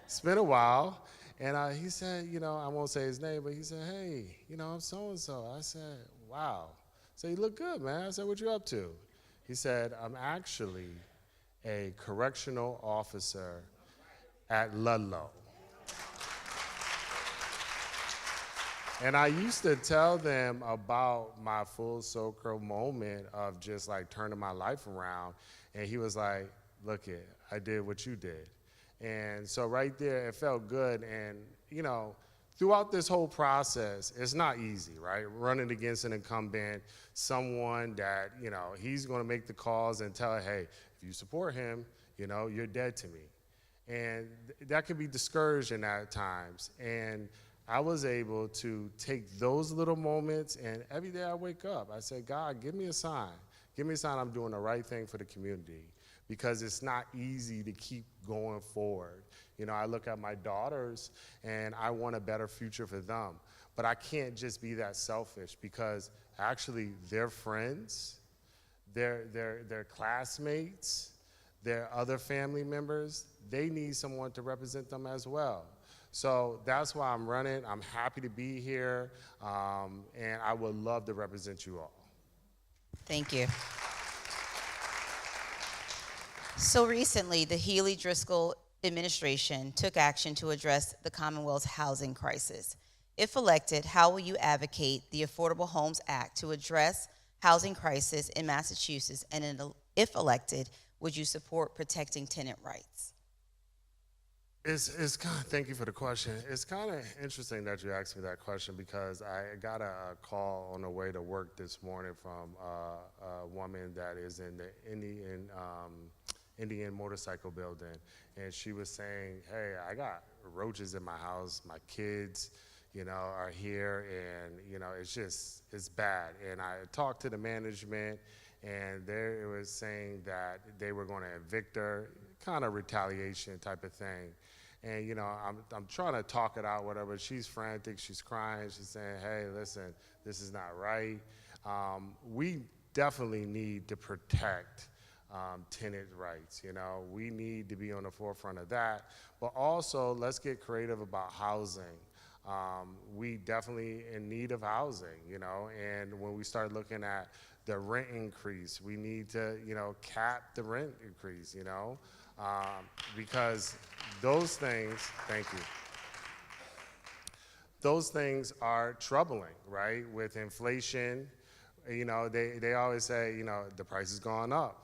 It's been a while. And he said, you know, I won't say his name, but he said, hey, you know, I'm so-and-so. I said, wow. So you look good, man. I said, what you up to? He said, I'm actually a correctional officer at Ludlow. And I used to tell them about my full circle moment of just like turning my life around. And he was like, look it, I did what you did. And so right there, it felt good. And, you know, throughout this whole process, it's not easy, right? Running against an incumbent, someone that, you know, he's gonna make the calls and tell, hey, if you support him, you know, you're dead to me. And that can be discouraging at times. And I was able to take those little moments, and every day I wake up, I say, God, give me a sign. Give me a sign I'm doing the right thing for the community, because it's not easy to keep going forward. You know, I look at my daughters, and I want a better future for them. But I can't just be that selfish, because actually their friends, their classmates, their other family members, they need someone to represent them as well. So that's why I'm running. I'm happy to be here, and I would love to represent you all. Thank you. So recently, the Healy Driscoll administration took action to address the Commonwealth's housing crisis. If elected, how will you advocate the Affordable Homes Act to address housing crisis in Massachusetts? And if elected, would you support protecting tenant rights? It's kind of, thank you for the question. It's kind of interesting that you asked me that question because I got a call on the way to work this morning from a woman that is in the Indian motorcycle building, and she was saying, hey, I got roaches in my house, my kids, are here, and, it's bad. And I talked to the management, and they were saying that they were going to evict her, kind of retaliation type of thing. And, I'm trying to talk it out, whatever. She's frantic, she's crying, she's saying, hey, listen, this is not right. We definitely need to protect tenant rights. We need to be on the forefront of that. But also, let's get creative about housing. We definitely in need of housing, and when we start looking at the rent increase, we need to, cap the rent increase, because those things, thank you, those things are troubling, right? With inflation, they always say, the price has gone up.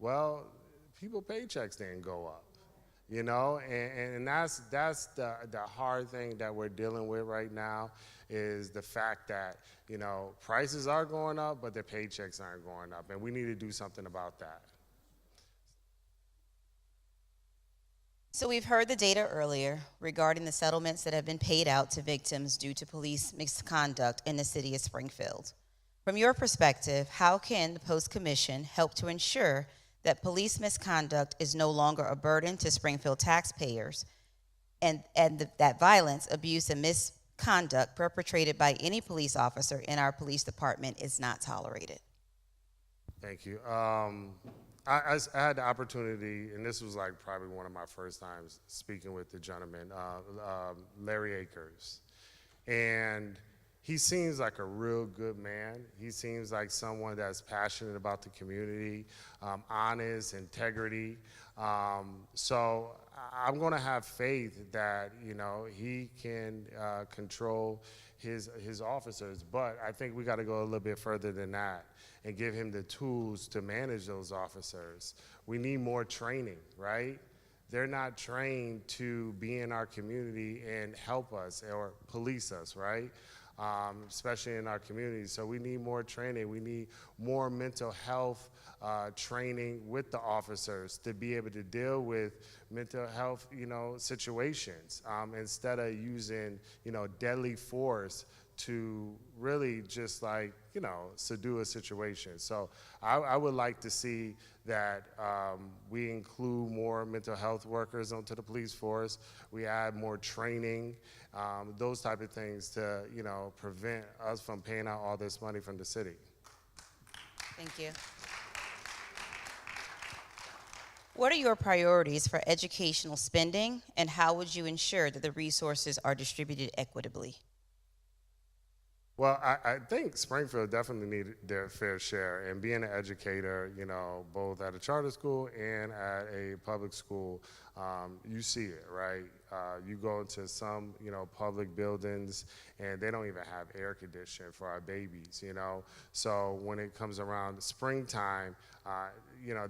Well, people's paychecks didn't go up, and that's the hard thing that we're dealing with right now is the fact that, prices are going up, but their paychecks aren't going up, and we need to do something about that. So we've heard the data earlier regarding the settlements that have been paid out to victims due to police misconduct in the city of Springfield. From your perspective, how can the Post Commission help to ensure that police misconduct is no longer a burden to Springfield taxpayers and that violence, abuse, and misconduct perpetrated by any police officer in our police department is not tolerated? Thank you. I had the opportunity, and this was like probably one of my first times speaking with the gentleman, Larry Akers. And he seems like a real good man. He seems like someone that's passionate about the community, honest, integrity. So I'm gonna have faith that, he can control his officers, but I think we gotta go a little bit further than that and give him the tools to manage those officers. We need more training, right? They're not trained to be in our community and help us or police us, right? Especially in our community. So we need more training. We need more mental health training with the officers to be able to deal with mental health, situations instead of using, deadly force to really just subdue a situation. So I would like to see that we include more mental health workers onto the police force. We add more training, those type of things to, prevent us from paying out all this money from the city. Thank you. What are your priorities for educational spending, and how would you ensure that the resources are distributed equitably? Well, I think Springfield definitely needed their fair share. And being an educator, both at a charter school and at a public school, you see it, right? You go into some, public buildings, and they don't even have air conditioning for our babies, So when it comes around springtime,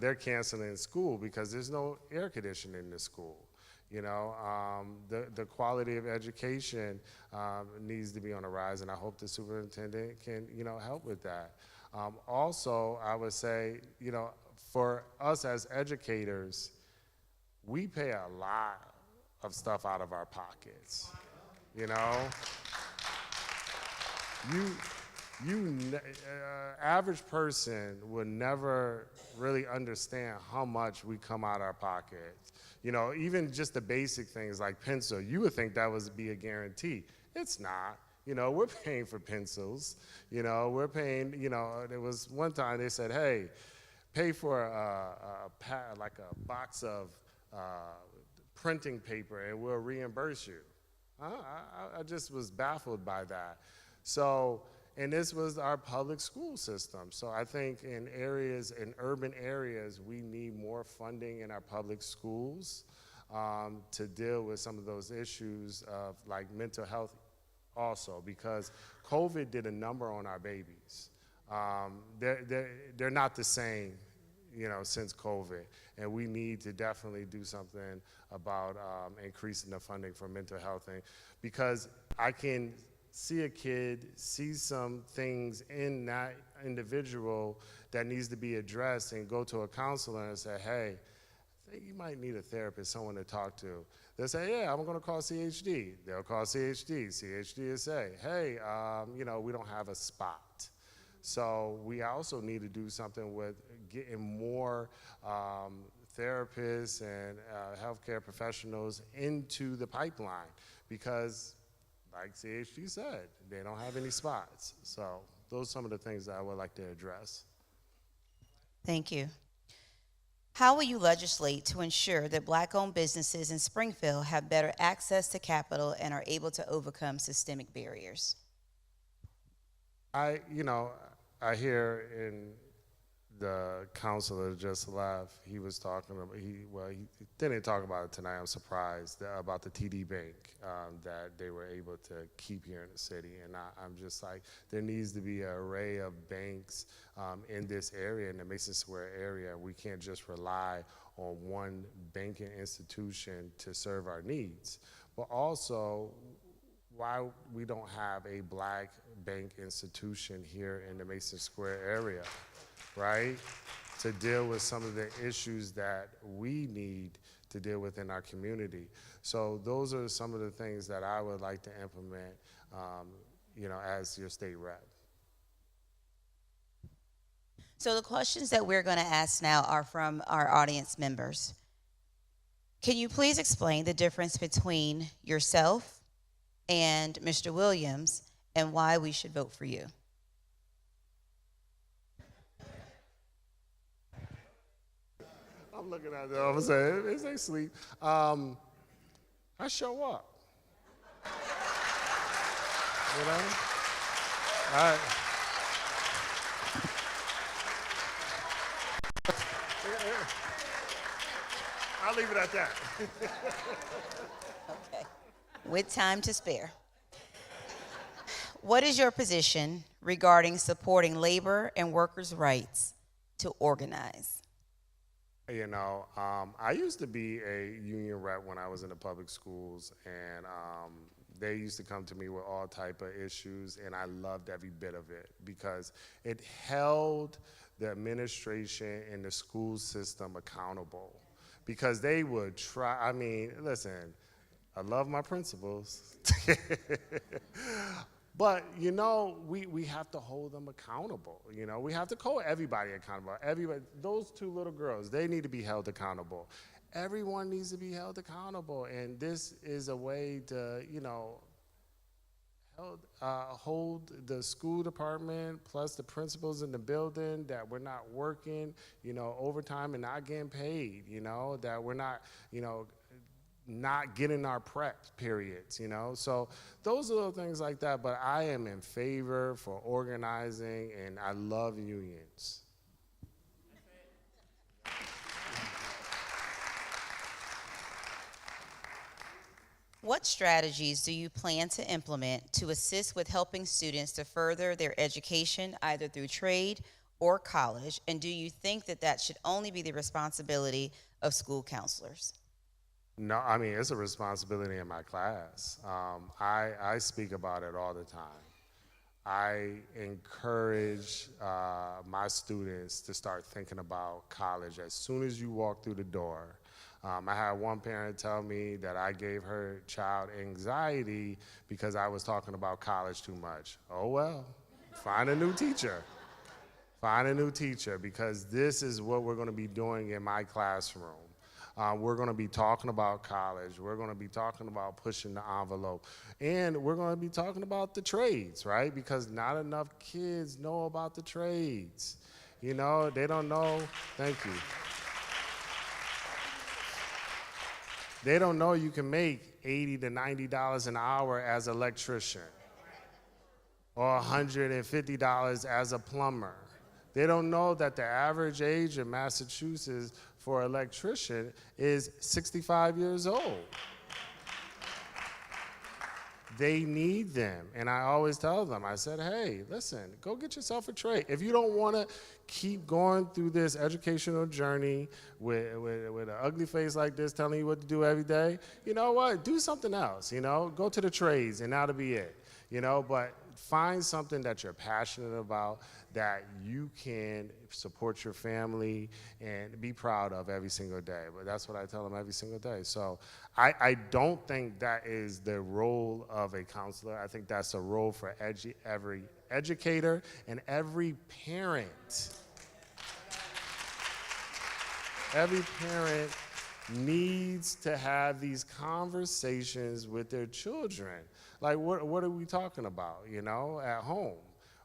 they're canceling school because there's no air conditioning in the school. The quality of education needs to be on the rise, and I hope the superintendent can, help with that. Also, I would say, for us as educators, we pay a lot of stuff out of our pockets, average person would never really understand how much we come out of our pockets. Even just the basic things like pencil, you would think that would be a guarantee. It's not. We're paying for pencils. We're paying, there was one time they said, hey, pay for like a box of printing paper and we'll reimburse you. I just was baffled by that. So, and this was our public school system. So I think in urban areas, we need more funding in our public schools to deal with some of those issues of like mental health also, because COVID did a number on our babies. They're not the same, since COVID, and we need to definitely do something about increasing the funding for mental health, because I can see a kid, see some things in that individual that needs to be addressed, and go to a counselor and say, hey, I think you might need a therapist, someone to talk to. They'll say, yeah, I'm going to call CHD. They'll call CHD. CHD will say, hey, we don't have a spot. So we also need to do something with getting more therapists and healthcare professionals into the pipeline, because like CHD said, they don't have any spots. So those are some of the things that I would like to address. Thank you. How will you legislate to ensure that Black-owned businesses in Springfield have better access to capital and are able to overcome systemic barriers? I hear in the counselor just left, he was talking about, he didn't talk about it tonight, I'm surprised, about the TD Bank that they were able to keep here in the city. And I'm just like, there needs to be an array of banks in this area, in the Mason Square area. We can't just rely on one banking institution to serve our needs. But also, why we don't have a Black bank institution here in the Mason Square area, right? To deal with some of the issues that we need to deal with in our community. So those are some of the things that I would like to implement, as your state rep. So the questions that we're going to ask now are from our audience members. Can you please explain the difference between yourself and Mr. Williams and why we should vote for you? I'm looking at them, I'm saying, they sleep. I show up. All right. I'll leave it at that. Okay. With time to spare. What is your position regarding supporting labor and workers' rights to organize? I used to be a union rep when I was in the public schools, and they used to come to me with all type of issues, and I loved every bit of it because it held the administration and the school system accountable, because they would try. Listen, I love my principals. But, we have to hold them accountable. We have to hold everybody accountable. Everybody, those two little girls, they need to be held accountable. Everyone needs to be held accountable. And this is a way to, hold the school department plus the principals in the building that we're not working, overtime and not getting paid, that we're not, not getting our prep periods, So those are little things like that, but I am in favor for organizing, and I love unions. What strategies do you plan to implement to assist with helping students to further their education, either through trade or college? And do you think that should only be the responsibility of school counselors? No, it's a responsibility in my class. I speak about it all the time. I encourage my students to start thinking about college as soon as you walk through the door. I had one parent tell me that I gave her child anxiety because I was talking about college too much. Oh well, find a new teacher. Find a new teacher, because this is what we're going to be doing in my classroom. We're going to be talking about college. We're going to be talking about pushing the envelope. And we're going to be talking about the trades, right? Because not enough kids know about the trades. You know, they don't know. Thank you. They don't know you can make $80 to $90 an hour as an electrician or $150 as a plumber. They don't know that the average age in Massachusetts for an electrician is 65 years old. They need them. And I always tell them, I said, hey, listen, go get yourself a trade. If you don't want to keep going through this educational journey with an ugly face like this telling you what to do every day, you know what? Do something else, you know? Go to the trades and that'll be it, you know? But find something that you're passionate about, that you can support your family and be proud of every single day. But that's what I tell them every single day. So I don't think that is the role of a counselor. I think that's a role for every educator and every parent. Every parent needs to have these conversations with their children. Like, what are we talking about, you know, at home?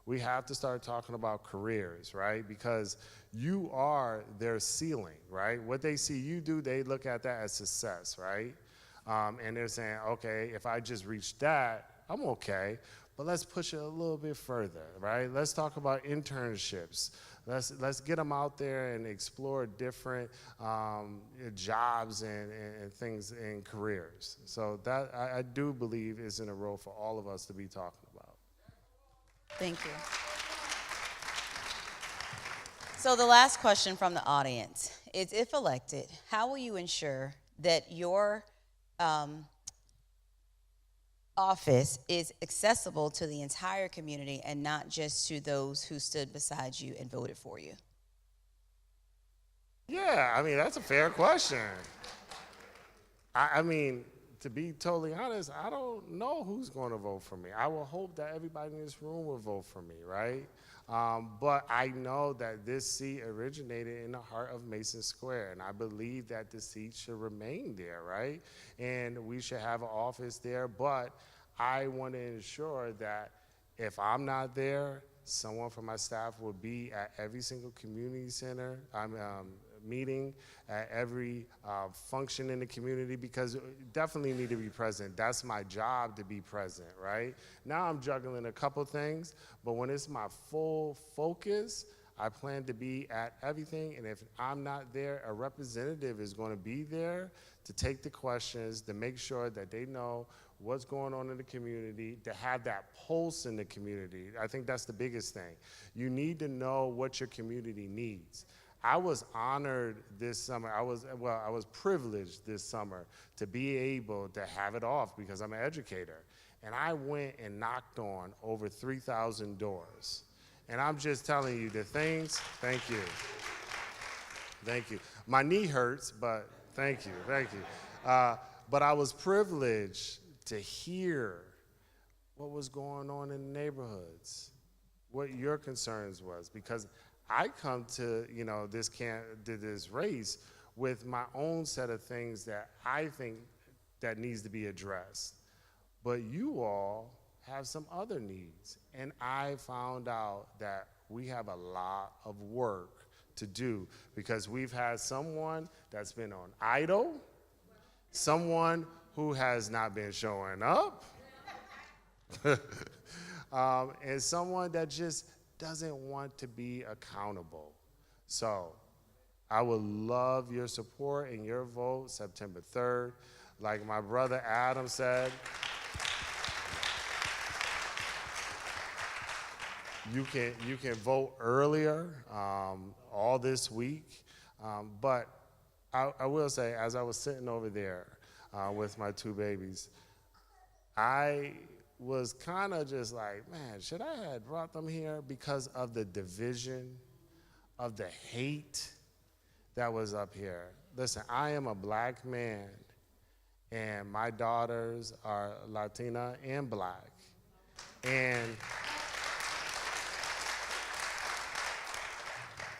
We have to start talking about careers, right? Because you are their ceiling, right? What they see you do, they look at that as success, right? And they're saying, okay, if I just reach that, I'm okay. But let's push it a little bit further, right? Let's talk about internships. Let's get them out there and explore different jobs and things and careers. So that I do believe is in a role for all of us to be talking about. Thank you. So the last question from the audience is, if elected, how will you ensure that your office is accessible to the entire community and not just to those who stood beside you and voted for you? Yeah, I mean, that's a fair question. I mean, to be totally honest, I don't know who's going to vote for me. I will hope that everybody in this room will vote for me, right? But I know that this seat originated in the heart of Mason Square, and I believe that the seat should remain there, right? And we should have an office there, but I want to ensure that if I'm not there, someone from my staff will be at every single community center meeting, at every function in the community, because definitely need to be present. That's my job, to be present, right? Now I'm juggling a couple things, but when it's my full focus, I plan to be at everything, and if I'm not there, a representative is going to be there to take the questions, to make sure that they know what's going on in the community, to have that pulse in the community. I think that's the biggest thing. You need to know what your community needs. I was honored this summer. I was privileged this summer to be able to have it off because I'm an educator. And I went and knocked on over 3,000 doors. And I'm just telling you the things, thank you. Thank you. My knee hurts, but thank you. But I was privileged to hear what was going on in the neighborhoods, what your concerns was, because I come to this race with my own set of things that I think that needs to be addressed. But you all have some other needs, and I found out that we have a lot of work to do because we've had someone that's been on idle, someone who has not been showing up, and someone that just doesn't want to be accountable. So I would love your support and your vote September 3rd. Like my brother Adam said, you can vote earlier all this week. But I will say, as I was sitting over there with my two babies, I was kind of just like, man, should I have brought them here because of the division, of the hate that was up here? Listen, I am a black man, and my daughters are Latina and black.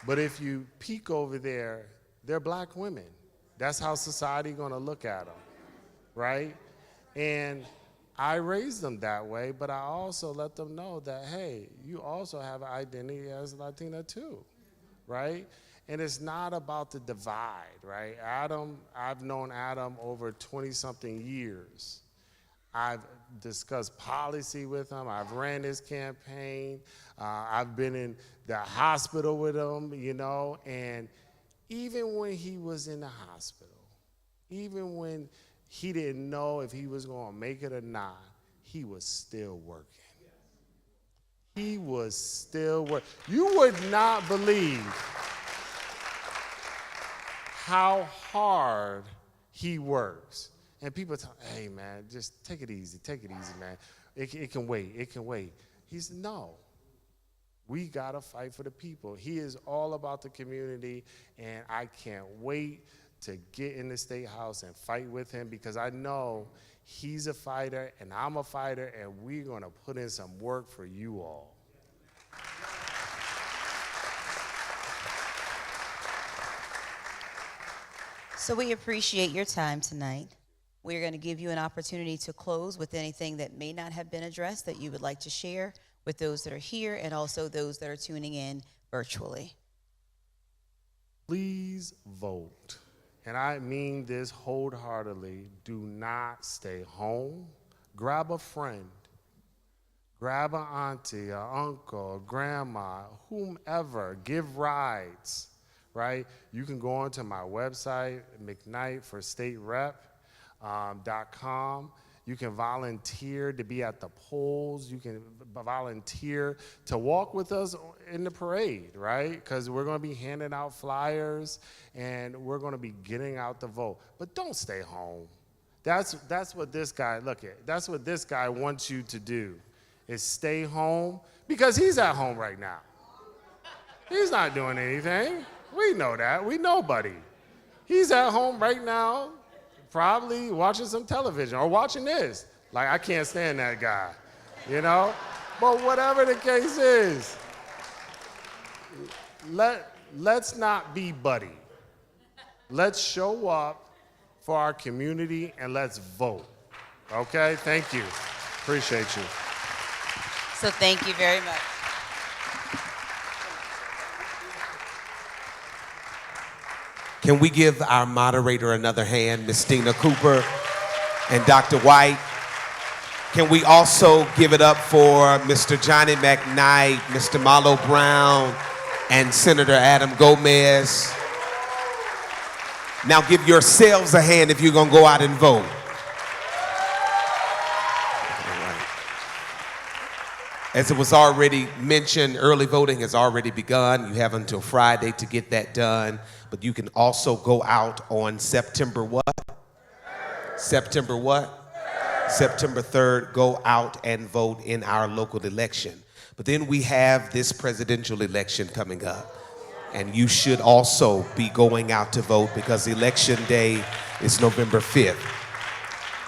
But if you peek over there, they're black women. That's how society gonna look at them, right? And I raised them that way, but I also let them know that, hey, you also have an identity as Latina too, right? And it's not about the divide, right? Adam, I've known Adam over 20-something years. I've discussed policy with him. I've ran his campaign. I've been in the hospital with him, you know, and even when he was in the hospital, even when he didn't know if he was going to make it or not, he was still working. He was still working. You would not believe how hard he works. And people tell, hey, man, just take it easy, man. It can wait, it can wait. He said, no, we got to fight for the people. He is all about the community, and I can't wait to get in the State House and fight with him because I know he's a fighter and I'm a fighter, and we're going to put in some work for you all. So we appreciate your time tonight. We're going to give you an opportunity to close with anything that may not have been addressed that you would like to share with those that are here and also those that are tuning in virtually. Please vote. And I mean this wholeheartedly. Do not stay home. Grab a friend. Grab an auntie, an uncle, a grandma, whomever. Give rides, right? You can go onto my website, McKnightForStateRep.com. You can volunteer to be at the polls. You can volunteer to walk with us in the parade, right? Because we're going to be handing out flyers and we're going to be getting out the vote. But don't stay home. That's what this guy, look at, that's what this guy wants you to do, is stay home because he's at home right now. He's not doing anything. We know that. We know Buddy. He's at home right now, probably watching some television or watching this. Like, I can't stand that guy, you know? But whatever the case is, let's not be Buddy. Let's show up for our community and let's vote. Okay? Thank you. Appreciate you. So thank you very much. Can we give our moderator another hand, Ms. Stina Cooper and Dr. White? Can we also give it up for Mr. Johnny McKnight, Mr. Marlo Brown, and Senator Adam Gomez? Now give yourselves a hand if you're going to go out and vote. As it was already mentioned, early voting has already begun. You have until Friday to get that done. But you can also go out on September what? September what? September 3rd, go out and vote in our local election. But then we have this presidential election coming up. And you should also be going out to vote because Election Day is November 5th.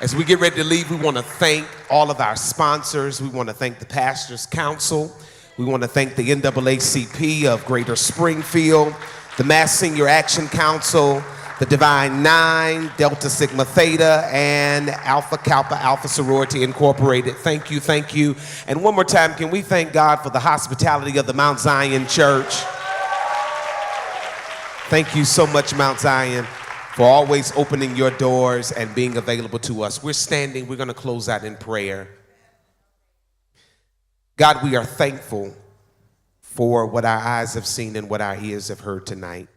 As we get ready to leave, we want to thank all of our sponsors. We want to thank the Pastors Council. We want to thank the NAACP of Greater Springfield, the Mass Senior Action Council, the Divine Nine, Delta Sigma Theta, and Alpha Kappa Alpha Sorority Incorporated. Thank you, thank you. And one more time, can we thank God for the hospitality of the Mount Zion Church? Thank you so much, Mount Zion, for always opening your doors and being available to us. We're standing. We're going to close out in prayer. God, we are thankful for what our eyes have seen and what our ears have heard tonight.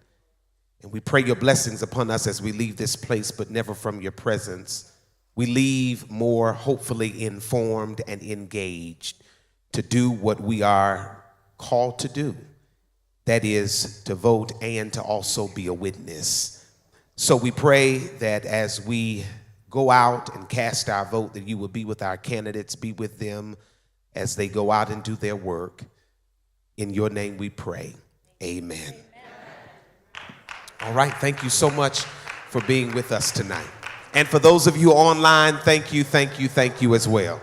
And we pray your blessings upon us as we leave this place, but never from your presence. We leave more hopefully informed and engaged to do what we are called to do. That is to vote and to also be a witness. So we pray that as we go out and cast our vote, that you will be with our candidates, be with them as they go out and do their work. In your name we pray. Amen. All right, thank you so much for being with us tonight. And for those of you online, thank you as well.